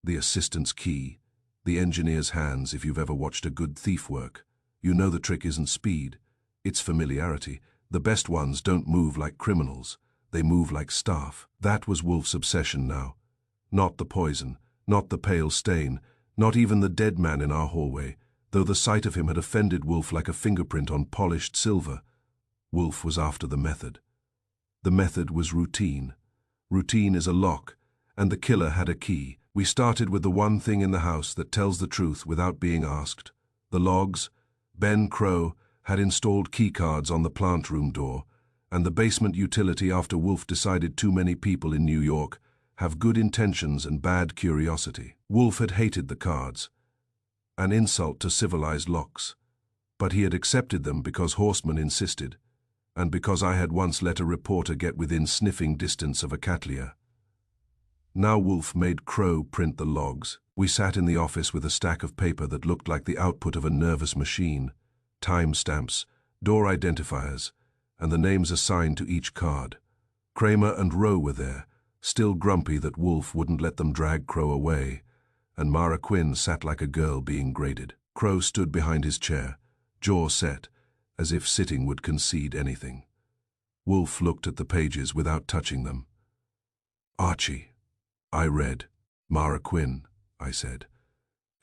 The assistant's key. The engineer's hands. If you've ever watched a good thief work, you know the trick isn't speed, it's familiarity. The best ones don't move like criminals, they move like staff. That was Wolfe's obsession now. Not the poison, not the pale stain, not even the dead man in our hallway, though the sight of him had offended Wolfe like a fingerprint on polished silver. Wolfe was after the method. The method was routine. Routine is a lock, and the killer had a key. We started with the one thing in the house that tells the truth without being asked. The logs. Ben Crow had installed keycards on the plant room door, and the basement utility after Wolfe decided too many people in New York have good intentions and bad curiosity. Wolfe had hated the cards, an insult to civilized locks, but he had accepted them because horsemen insisted, and because I had once let a reporter get within sniffing distance of a Cattleya. Now Wolfe made Crow print the logs. We sat in the office with a stack of paper that looked like the output of a nervous machine, time stamps, door identifiers, and the names assigned to each card. Kramer and Rowe were there, still grumpy that Wolfe wouldn't let them drag Crow away, and Mara Quinn sat like a girl being graded. Crow stood behind his chair, jaw set, as if sitting would concede anything. Wolfe looked at the pages without touching them. Archie, I read. Mara Quinn, I said.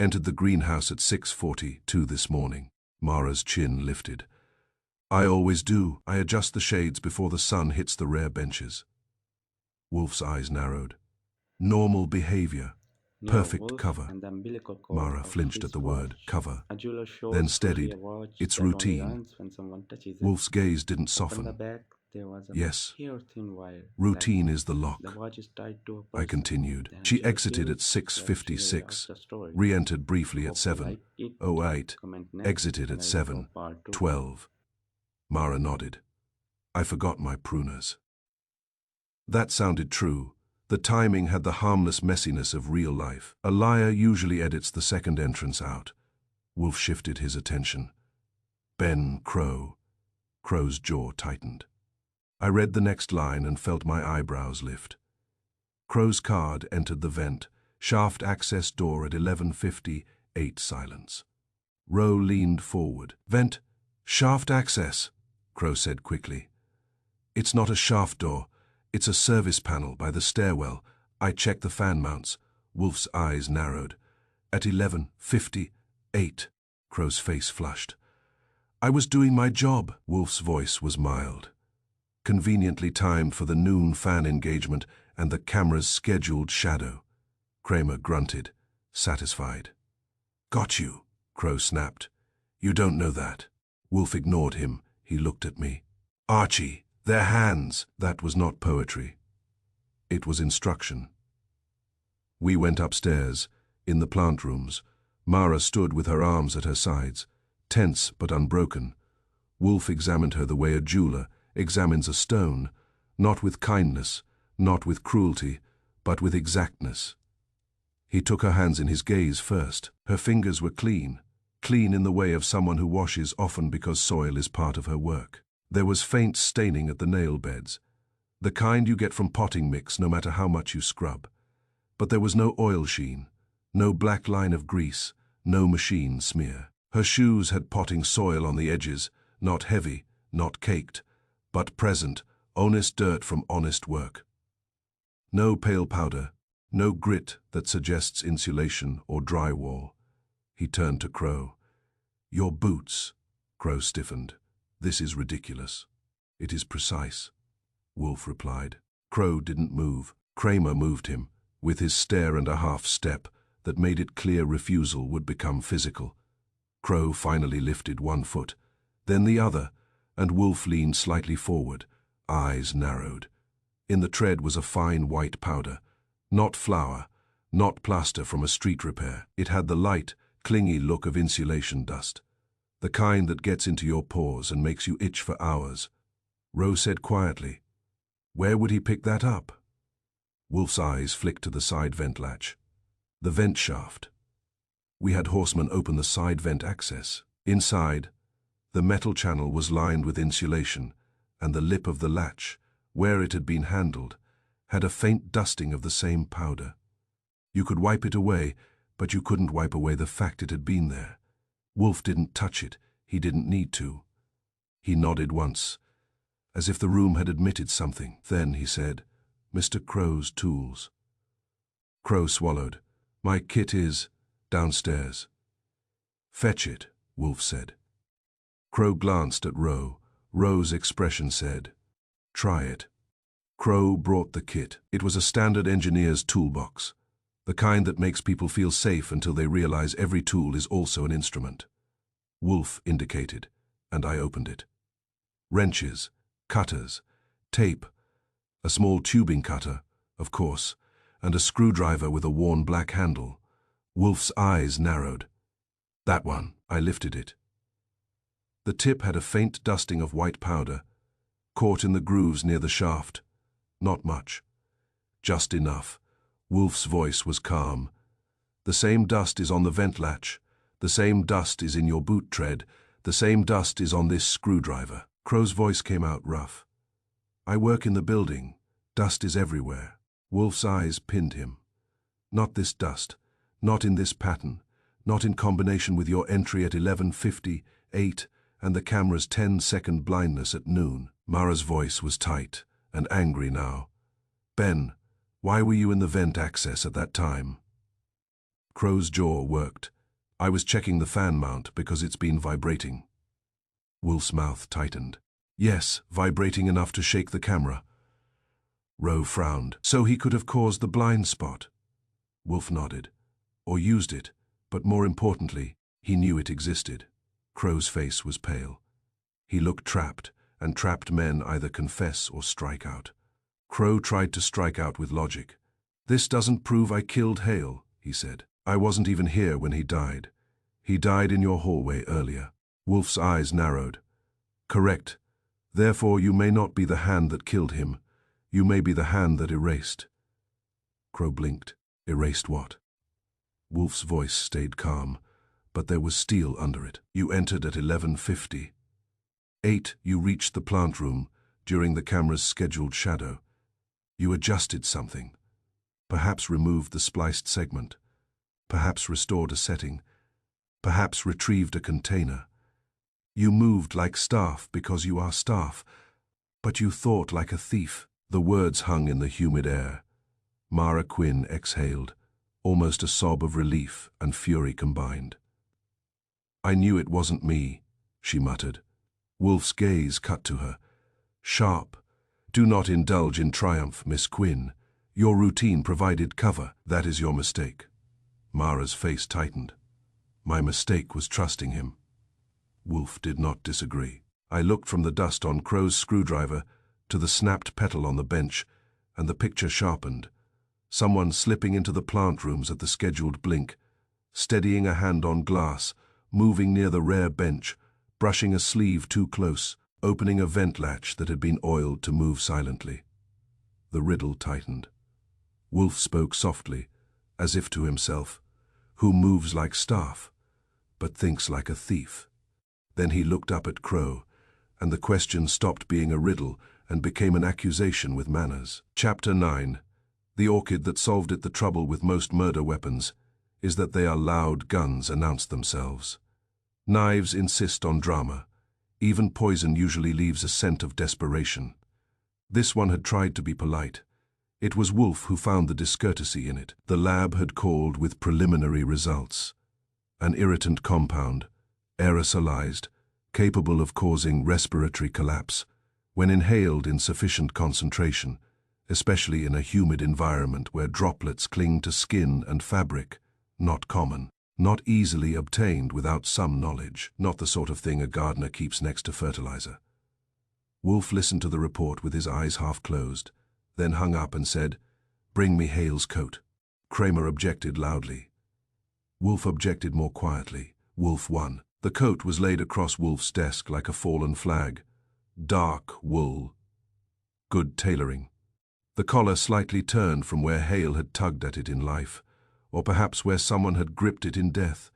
Entered the greenhouse at 6:42 this morning. Mara's chin lifted. I always do. I adjust the shades before the sun hits the rare benches. Wolfe's eyes narrowed. Normal behavior. Nero Perfect Wolfe cover. and the umbilical cord Mara of flinched his at the word watch. cover, A jeweler shows then usually steadied. a watch It's that only routine. runs when someone touches it. Wolfe's gaze didn't Up on the soften. back, there was a Yes, hair-thin wire. routine is the The lock, watch is tied to a I person. continued. Then a She jeweler exited at gives the jewelry 6:56, out the story. re-entered briefly at Hope you like it. 7:08, Comment next, exited and at I will go part 2. 7:12. Mara nodded. I forgot my pruners. That sounded true. The timing had the harmless messiness of real life. A liar usually edits the second entrance out. Wolfe shifted his attention. Ben Crow. Crow's jaw tightened. I read the next line and felt my eyebrows lift. Crow's card entered the vent. Shaft access door at 11:58, silence. Rowe leaned forward. Vent, shaft access, Crow said quickly. It's not a shaft door. It's a service panel by the stairwell. I checked the fan mounts. Wolfe's eyes narrowed. At 11:58, Crow's face flushed. I was doing my job. Wolfe's voice was mild, conveniently timed for the noon fan engagement and the camera's scheduled shadow. Kramer grunted, satisfied. Got you, Crow snapped. You don't know that. Wolfe ignored him. He looked at me. Archie, their hands. That was not poetry. It was instruction. We went upstairs. In the plant rooms, Mara stood with her arms at her sides, tense but unbroken. Wolfe examined her the way a jeweler examines a stone, not with kindness, not with cruelty, but with exactness. He took her hands in his gaze first. Her fingers were clean in the way of someone who washes often because soil is part of her work. There was faint staining at the nail beds, the kind you get from potting mix no matter how much you scrub. But there was no oil sheen, no black line of grease, no machine smear. Her shoes had potting soil on the edges, not heavy, not caked, but present, honest dirt from honest work. No pale powder, no grit that suggests insulation or drywall. He turned to Crow. Your boots. Crow stiffened. This is ridiculous. It is precise. Wolfe replied. Crow didn't move. Kramer moved him, with his stare and a half step that made it clear refusal would become physical. Crow finally lifted one foot, then the other, and Wolfe leaned slightly forward, eyes narrowed. In the tread was a fine white powder, not flour, not plaster from a street repair. It had the light, clingy look of insulation dust, the kind that gets into your pores and makes you itch for hours. Rowe said quietly, Where would he pick that up? Wolfe's eyes flicked to the side vent latch. The vent shaft. We had horsemen open the side vent access. Inside, the metal channel was lined with insulation, and the lip of the latch, where it had been handled, had a faint dusting of the same powder. You could wipe it away, but you couldn't wipe away the fact it had been there. Wolfe didn't touch it. He didn't need to. He nodded once, as if the room had admitted something. Then he said, Mr. Crow's tools. Crow swallowed. My kit is downstairs. Fetch it, Wolfe said. Crow glanced at Rowe. Rowe's expression said, Try it. Crow brought the kit. It was a standard engineer's toolbox, the kind that makes people feel safe until they realize every tool is also an instrument. Wolfe indicated, and I opened it. Wrenches, cutters, tape, a small tubing cutter, of course, and a screwdriver with a worn black handle. Wolfe's eyes narrowed. That one. I lifted it. The tip had a faint dusting of white powder, caught in the grooves near the shaft. Not much. Just enough. Wolfe's voice was calm. The same dust is on the vent latch. The same dust is in your boot tread. The same dust is on this screwdriver. Crow's voice came out rough. I work in the building. Dust is everywhere. Wolfe's eyes pinned him. Not this dust. Not in this pattern. Not in combination with your entry at 11:58 and the camera's 10-second blindness at noon. Mara's voice was tight and angry now. Ben, why were you in the vent access at that time? Crow's jaw worked. I was checking the fan mount because it's been vibrating. Wolfe's mouth tightened. Yes, vibrating enough to shake the camera. Rowe frowned. So he could have caused the blind spot. Wolfe nodded. Or used it, but more importantly, he knew it existed. Crow's face was pale. He looked trapped, and trapped men either confess or strike out. Crow tried to strike out with logic. This doesn't prove I killed Hale, he said. I wasn't even here when he died. He died in your hallway earlier. Wolfe's eyes narrowed. Correct. Therefore you may not be the hand that killed him. You may be the hand that erased. Crow blinked. Erased what? Wolfe's voice stayed calm, but there was steel under it. You entered at 11:58. You reached the plant room during the camera's scheduled shadow. You adjusted something. Perhaps removed the spliced segment. Perhaps restored a setting. Perhaps retrieved a container. You moved like staff because you are staff, but you thought like a thief. The words hung in the humid air. Mara Quinn exhaled, almost a sob of relief and fury combined. I knew it wasn't me, she muttered. Wolfe's gaze cut to her. Sharp. Do not indulge in triumph, Miss Quinn. Your routine provided cover. That is your mistake. Mara's face tightened. My mistake was trusting him. Wolfe did not disagree. I looked from the dust on Crow's screwdriver to the snapped petal on the bench, and the picture sharpened. Someone slipping into the plant rooms at the scheduled blink, steadying a hand on glass, moving near the rare bench, brushing a sleeve too close, opening a vent latch that had been oiled to move silently. The riddle tightened. Wolfe spoke softly, as if to himself, who moves like staff, but thinks like a thief. Then he looked up at Crow, and the question stopped being a riddle and became an accusation with manners. Chapter 9. The orchid that solved it. The trouble with most murder weapons is that they are loud guns announced themselves. Knives insist on drama. Even poison usually leaves a scent of desperation. This one had tried to be polite. It was Wolfe who found the discourtesy in it. The lab had called with preliminary results. An irritant compound, aerosolized, capable of causing respiratory collapse, when inhaled in sufficient concentration, especially in a humid environment where droplets cling to skin and fabric, not common, not easily obtained without some knowledge, not the sort of thing a gardener keeps next to fertilizer. Wolfe listened to the report with his eyes half closed, then hung up and said, "Bring me Hale's coat." Kramer objected loudly. Wolfe objected more quietly. Wolfe won. The coat was laid across Wolfe's desk like a fallen flag. Dark wool. Good tailoring. The collar slightly turned from where Hale had tugged at it in life, or perhaps where someone had gripped it in death.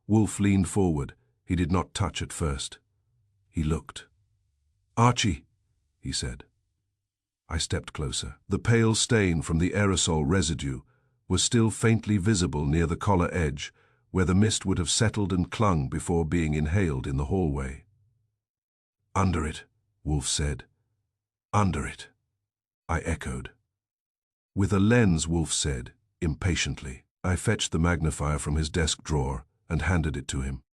Wolfe leaned forward. He did not touch at first. He looked. "Archie," he said. I stepped closer. The pale stain from the aerosol residue was still faintly visible near the collar edge, where the mist would have settled and clung before being inhaled in the hallway. "Under it," Wolfe said. "Under it." I echoed. "With a lens," Wolfe said, impatiently. I fetched the magnifier from his desk drawer and handed it to him.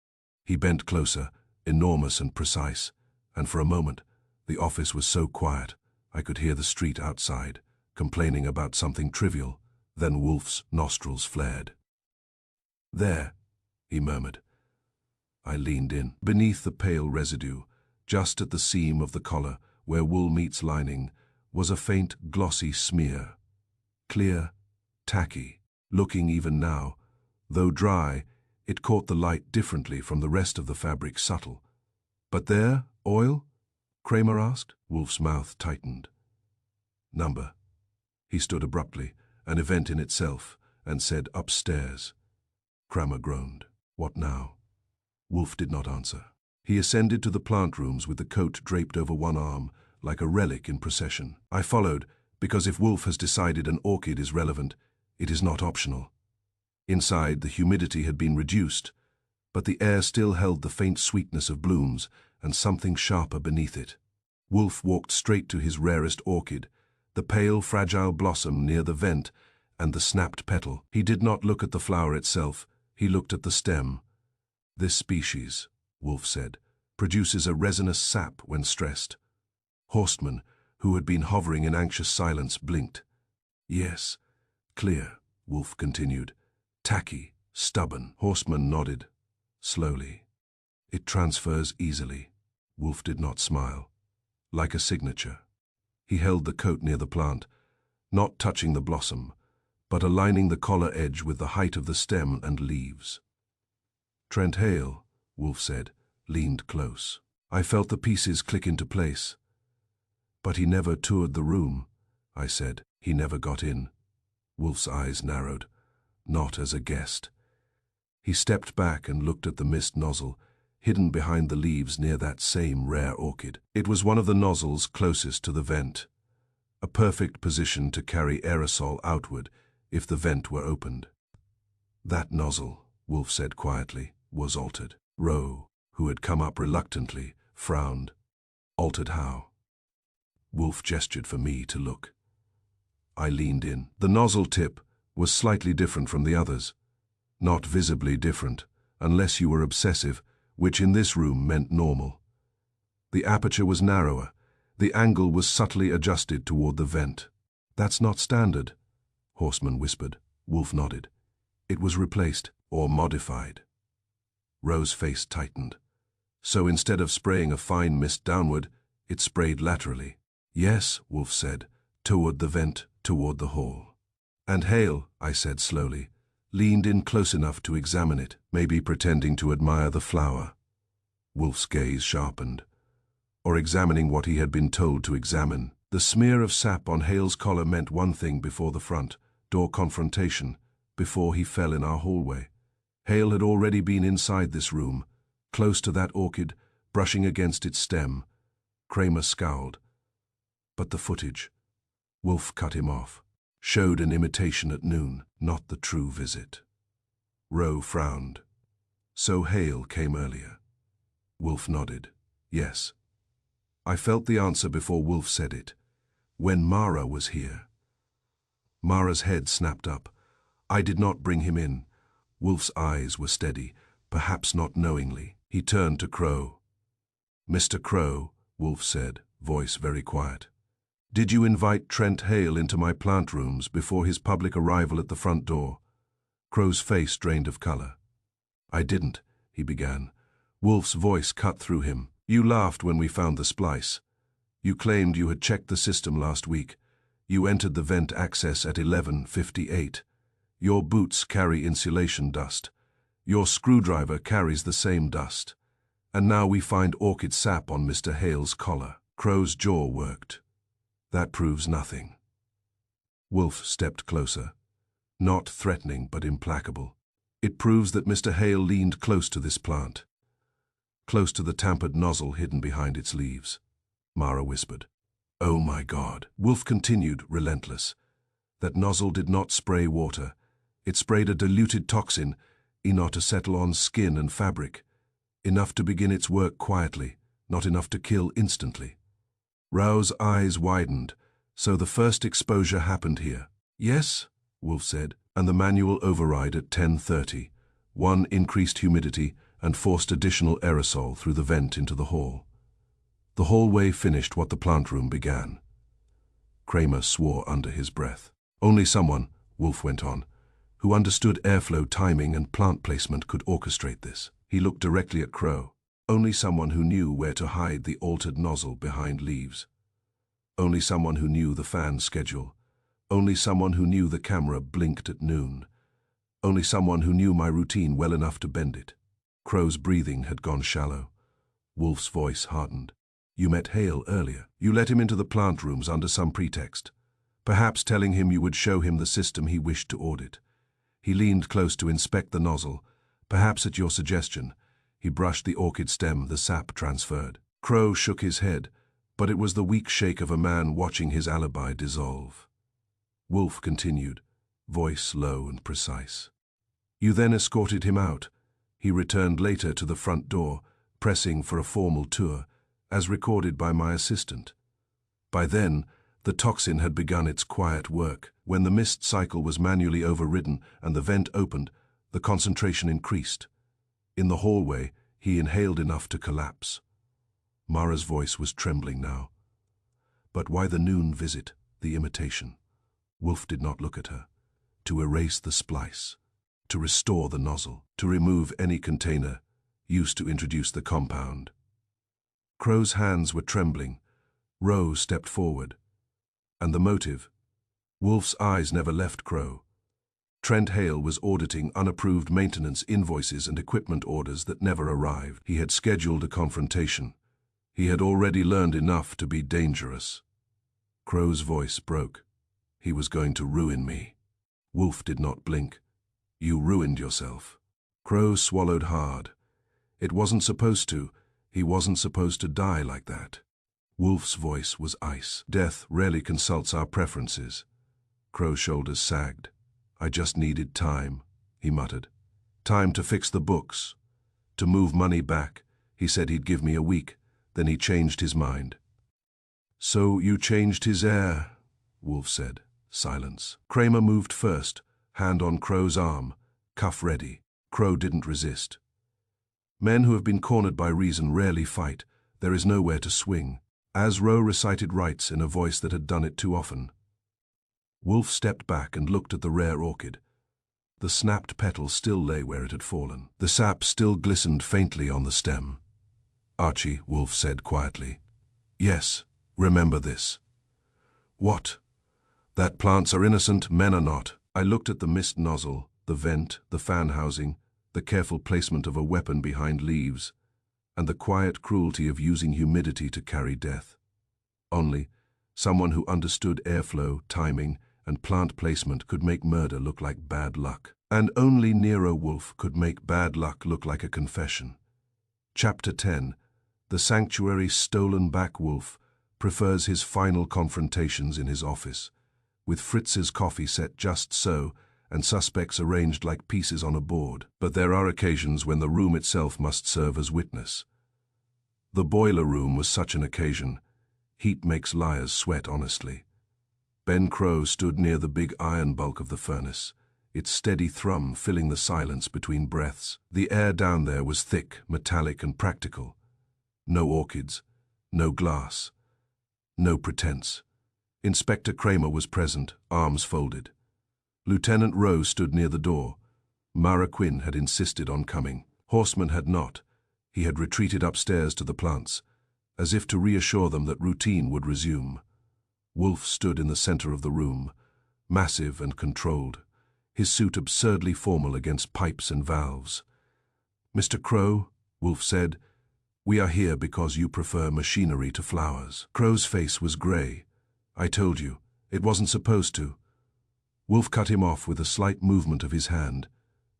He bent closer, enormous and precise, and for a moment the office was so quiet I could hear the street outside, complaining about something trivial. Then Wolfe's nostrils flared. "There," he murmured. I leaned in. Beneath the pale residue, just at the seam of the collar, where wool meets lining, was a faint, glossy smear. Clear, tacky. Looking even now, though dry, it caught the light differently from the rest of the fabric, subtle. But there, oil? Kramer asked. Wolfe's mouth tightened. Number. He stood abruptly, an event in itself, and said, upstairs. Kramer groaned. What now? Wolfe did not answer. He ascended to the plant rooms with the coat draped over one arm, like a relic in procession. I followed, because if Wolfe has decided an orchid is relevant, it is not optional. Inside, the humidity had been reduced, but the air still held the faint sweetness of blooms and something sharper beneath it. Wolfe walked straight to his rarest orchid, the pale, fragile blossom near the vent and the snapped petal. He did not look at the flower itself, he looked at the stem. This species, Wolfe said, produces a resinous sap when stressed. Horstman, who had been hovering in anxious silence, blinked. Yes, clear, Wolfe continued. Tacky, stubborn. Horstman nodded, slowly. It transfers easily. Wolfe did not smile. Like a signature. He held the coat near the plant, not touching the blossom, but aligning the collar edge with the height of the stem and leaves. Trent Hale, Wolfe said, leaned close. I felt the pieces click into place. But he never toured the room, I said. He never got in. Wolfe's eyes narrowed. Not as a guest. He stepped back and looked at the mist nozzle, hidden behind the leaves near that same rare orchid. It was one of the nozzles closest to the vent, a perfect position to carry aerosol outward if the vent were opened. That nozzle, Wolfe said quietly, was altered. Rowe, who had come up reluctantly, frowned. Altered how? Wolfe gestured for me to look. I leaned in. The nozzle tip was slightly different from the others. Not visibly different, unless you were obsessive, which in this room meant normal. The aperture was narrower. The angle was subtly adjusted toward the vent. That's not standard, Horstman whispered. Wolfe nodded. It was replaced, or modified. Rowe's face tightened. So instead of spraying a fine mist downward, it sprayed laterally. Yes, Wolfe said, toward the vent, toward the hall. And Hale, I said slowly, leaned in close enough to examine it, maybe pretending to admire the flower. Wolfe's gaze sharpened. Or examining what he had been told to examine. The smear of sap on Hale's collar meant one thing before the front door confrontation, before he fell in our hallway. Hale had already been inside this room, close to that orchid, brushing against its stem. Kramer scowled. But the footage, Wolfe cut him off, showed an imitation at noon, not the true visit. Rowe frowned. So Hale came earlier. Wolfe nodded. Yes. I felt the answer before Wolfe said it. When Mara was here. Mara's head snapped up. I did not bring him in. Wolfe's eyes were steady, perhaps not knowingly. He turned to Crow. Mr. Crow, Wolfe said, voice very quiet. Did you invite Trent Hale into my plant rooms before his public arrival at the front door? Crow's face drained of color. I didn't, he began. Wolfe's voice cut through him. You laughed when we found the splice. You claimed you had checked the system last week. You entered the vent access at 11:58. Your boots carry insulation dust. Your screwdriver carries the same dust. And now we find orchid sap on Mr. Hale's collar. Crow's jaw worked. That proves nothing. Wolfe stepped closer. Not threatening, but implacable. It proves that Mr. Hale leaned close to this plant. Close to the tampered nozzle hidden behind its leaves. Mara whispered. Oh my God. Wolfe continued, relentless. That nozzle did not spray water. It sprayed a diluted toxin, enough to settle on skin and fabric. Enough to begin its work quietly, not enough to kill instantly. Rowe's eyes widened. So the first exposure happened here. Yes, Wolfe said, and the manual override at 10:30. One increased humidity and forced additional aerosol through the vent into the hall. The hallway finished what the plant room began. Kramer swore under his breath. Only someone, Wolfe went on, who understood airflow timing and plant placement could orchestrate this. He looked directly at Crow. Only someone who knew where to hide the altered nozzle behind leaves. Only someone who knew the fan schedule, Only someone who knew the camera blinked at noon. Only someone who knew my routine well enough to bend it. Crow's breathing had gone shallow. Wolfe's voice hardened. You met Hale earlier. You let him into the plant rooms under some pretext, perhaps telling him you would show him the system he wished to audit. He leaned close to inspect the nozzle. Perhaps at your suggestion, he brushed the orchid stem, the sap transferred. Crow shook his head, but it was the weak shake of a man watching his alibi dissolve. Wolfe continued, voice low and precise. You then escorted him out. He returned later to the front door, pressing for a formal tour, as recorded by my assistant. By then, the toxin had begun its quiet work. When the mist cycle was manually overridden and the vent opened, the concentration increased. In the hallway, he inhaled enough to collapse. Mara's voice was trembling now. But why the noon visit, the imitation? Wolfe did not look at her. To erase the splice, to restore the nozzle, to remove any container used to introduce the compound. Crow's hands were trembling. Rowe stepped forward. And the motive? Wolfe's eyes never left Crow. Trent Hale was auditing unapproved maintenance invoices and equipment orders that never arrived. He had scheduled a confrontation. He had already learned enough to be dangerous. Crow's voice broke. He was going to ruin me. Wolfe did not blink. You ruined yourself. Crow swallowed hard. It wasn't supposed to. He wasn't supposed to die like that. Wolfe's voice was ice. Death rarely consults our preferences. Crow's shoulders sagged. I just needed time, he muttered. Time to fix the books. To move money back. He said he'd give me a week. Then he changed his mind. So you changed his heir, Wolfe said. Silence. Kramer moved first, hand on Crow's arm, cuff ready. Crow didn't resist. Men who have been cornered by reason rarely fight. There is nowhere to swing. As Rowe recited rights in a voice that had done it too often. Wolfe stepped back and looked at the rare orchid. The snapped petal still lay where it had fallen. The sap still glistened faintly on the stem. Archie, Wolfe said quietly. Yes, remember this. What? That plants are innocent, men are not. I looked at the mist nozzle, the vent, the fan housing, the careful placement of a weapon behind leaves, and the quiet cruelty of using humidity to carry death. Only, someone who understood airflow, timing, and plant placement could make murder look like bad luck. And only Nero Wolfe could make bad luck look like a confession. Chapter 10. The sanctuary stolen back Wolfe prefers his final confrontations in his office, with Fritz's coffee set just so and suspects arranged like pieces on a board. But there are occasions when the room itself must serve as witness. The boiler room was such an occasion. Heat makes liars sweat honestly. Ben Crow stood near the big iron bulk of the furnace, its steady thrum filling the silence between breaths. The air down there was thick, metallic, and practical. No orchids, no glass, no pretense. Inspector Kramer was present, arms folded. Lieutenant Rowe stood near the door. Mara Quinn had insisted on coming. Horseman had not. He had retreated upstairs to the plants, as if to reassure them that routine would resume. Wolfe stood in the center of the room, massive and controlled, his suit absurdly formal against pipes and valves. Mr. Crow, Wolfe said, we are here because you prefer machinery to flowers. Crow's face was gray. I told you, it wasn't supposed to. Wolfe cut him off with a slight movement of his hand.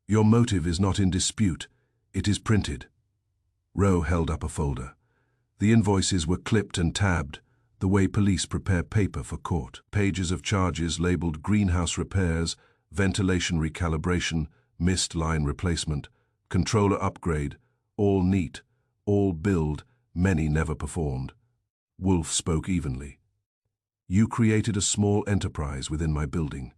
Your motive is not in dispute. It is printed. Rowe held up a folder. The invoices were clipped and tabbed, the way police prepare paper for court. Pages of charges labeled greenhouse repairs, ventilation recalibration, mist line replacement, controller upgrade, all neat, all billed, many never performed. Wolfe spoke evenly. You created a small enterprise within my building.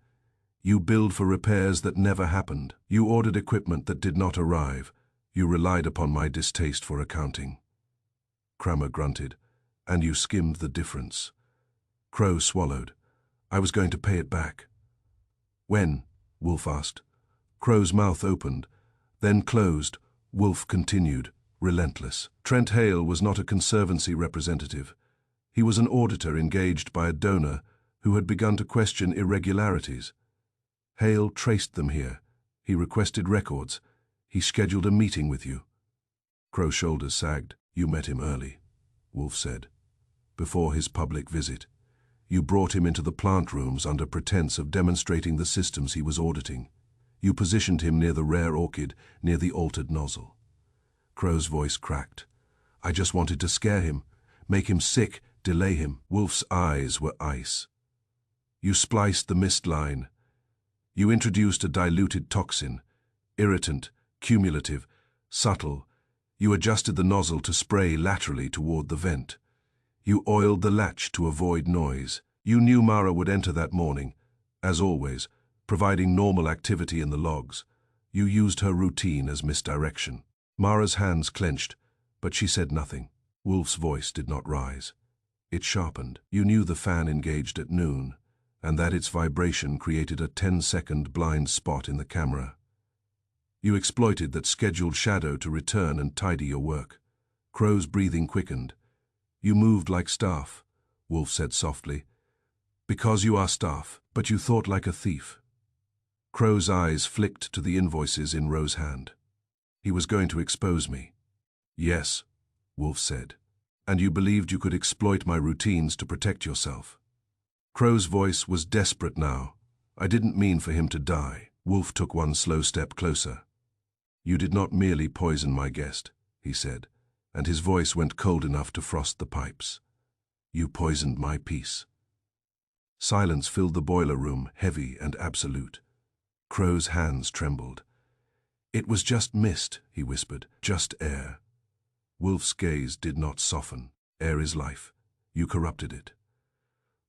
You billed for repairs that never happened. You ordered equipment that did not arrive. You relied upon my distaste for accounting. Kramer grunted. And you skimmed the difference. Crow swallowed. I was going to pay it back. When? Wolfe asked. Crow's mouth opened, then closed. Wolfe continued, relentless. Trent Hale was not a conservancy representative. He was an auditor engaged by a donor who had begun to question irregularities. Hale traced them here. He requested records. He scheduled a meeting with you. Crow's shoulders sagged. You met him early, Wolfe said. Before his public visit. You brought him into the plant rooms under pretense of demonstrating the systems he was auditing. You positioned him near the rare orchid, near the altered nozzle. Crow's voice cracked. I just wanted to scare him, make him sick, delay him. Wolfe's eyes were ice. You spliced the mist line. You introduced a diluted toxin, irritant, cumulative, subtle. You adjusted the nozzle to spray laterally toward the vent. You oiled the latch to avoid noise. You knew Mara would enter that morning, as always, providing normal activity in the logs. You used her routine as misdirection. Mara's hands clenched, but she said nothing. Wolfe's voice did not rise. It sharpened. You knew the fan engaged at noon, and that its vibration created a 10-second blind spot in the camera. You exploited that scheduled shadow to return and tidy your work. Crow's breathing quickened. You moved like staff, Wolfe said softly. Because you are staff, but you thought like a thief. Crow's eyes flicked to the invoices in Ro's hand. He was going to expose me. Yes, Wolfe said. And you believed you could exploit my routines to protect yourself. Crow's voice was desperate now. I didn't mean for him to die. Wolfe took one slow step closer. You did not merely poison my guest, he said, and his voice went cold enough to frost the pipes. You poisoned my peace. Silence filled the boiler room, heavy and absolute. Crow's hands trembled. It was just mist, he whispered, just air. Wolfe's gaze did not soften. Air is life. You corrupted it.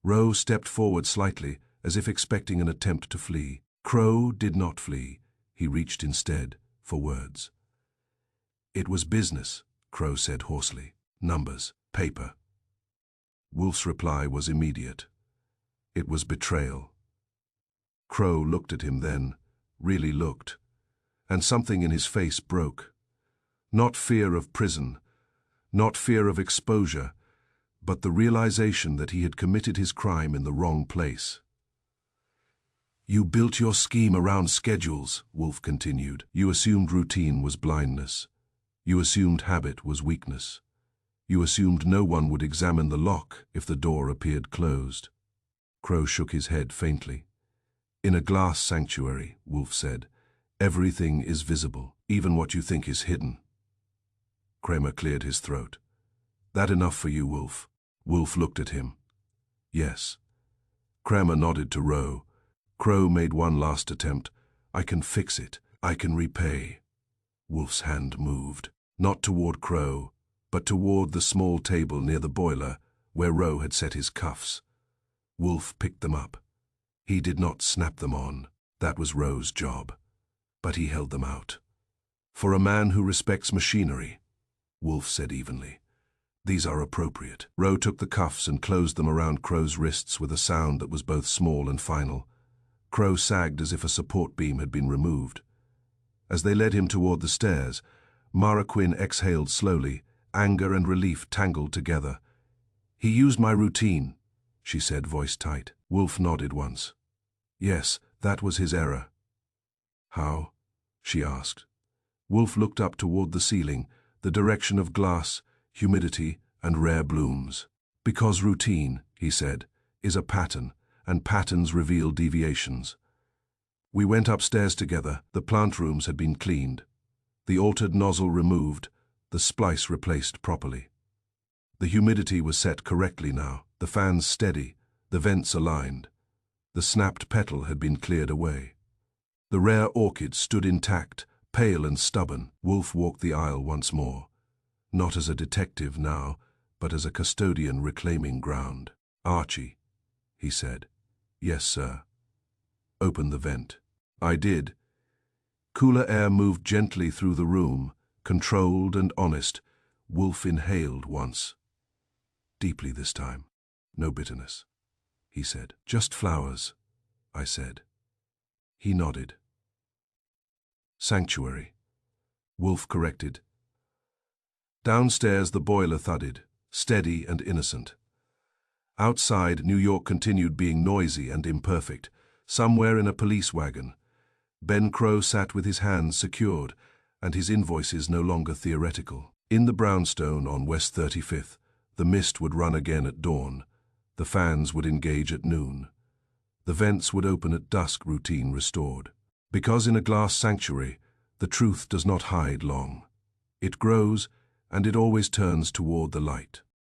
Ro stepped forward slightly, as if expecting an attempt to flee. Crow did not flee. He reached instead for words. It was business, Crow said hoarsely. Numbers, paper. Wolfe's reply was immediate. It was betrayal. Crow looked at him then, really looked, and something in his face broke. Not fear of prison, not fear of exposure, but the realization that he had committed his crime in the wrong place. You built your scheme around schedules, Wolfe continued. You assumed routine was blindness. You assumed habit was weakness. You assumed no one would examine the lock if the door appeared closed. Crow shook his head faintly. In a glass sanctuary, Wolfe said, everything is visible, even what you think is hidden. Kramer cleared his throat. That enough for you, Wolfe? Wolfe looked at him. Yes. Kramer nodded to Ro. Crow made one last attempt. I can fix it. I can repay. Wolfe's hand moved, not toward Crow, but toward the small table near the boiler where Ro had set his cuffs. Wolfe picked them up. He did not snap them on. That was Ro's job. But he held them out. For a man who respects machinery, Wolfe said evenly. These are appropriate. Ro took the cuffs and closed them around Crow's wrists with a sound that was both small and final. Crow sagged as if a support beam had been removed. As they led him toward the stairs, Mara Quinn exhaled slowly, anger and relief tangled together. He used my routine, she said, voice tight. Wolfe nodded once. Yes, that was his error. How? She asked. Wolfe looked up toward the ceiling, the direction of glass, humidity, and rare blooms. Because routine, he said, is a pattern, and patterns reveal deviations. We went upstairs together. The plant rooms had been cleaned. The altered nozzle removed, the splice replaced properly. The humidity was set correctly now, the fans steady, the vents aligned. The snapped petal had been cleared away. The rare orchid stood intact, pale and stubborn. Wolfe walked the aisle once more. Not as a detective now, but as a custodian reclaiming ground. Archie, he said. Yes, sir. Open the vent. I did. Cooler air moved gently through the room, controlled and honest. Wolfe inhaled once. Deeply this time. No bitterness, he said. Just flowers, I said. He nodded. Sanctuary, Wolfe corrected. Downstairs the boiler thudded, steady and innocent. Outside, New York continued being noisy and imperfect, somewhere in a police wagon. Ben Crow sat with his hands secured, and his invoices no longer theoretical. In the brownstone on West 35th, the mist would run again at dawn. The fans would engage at noon. The vents would open at dusk, routine restored. Because in a glass sanctuary, the truth does not hide long. It grows, and it always turns toward the light.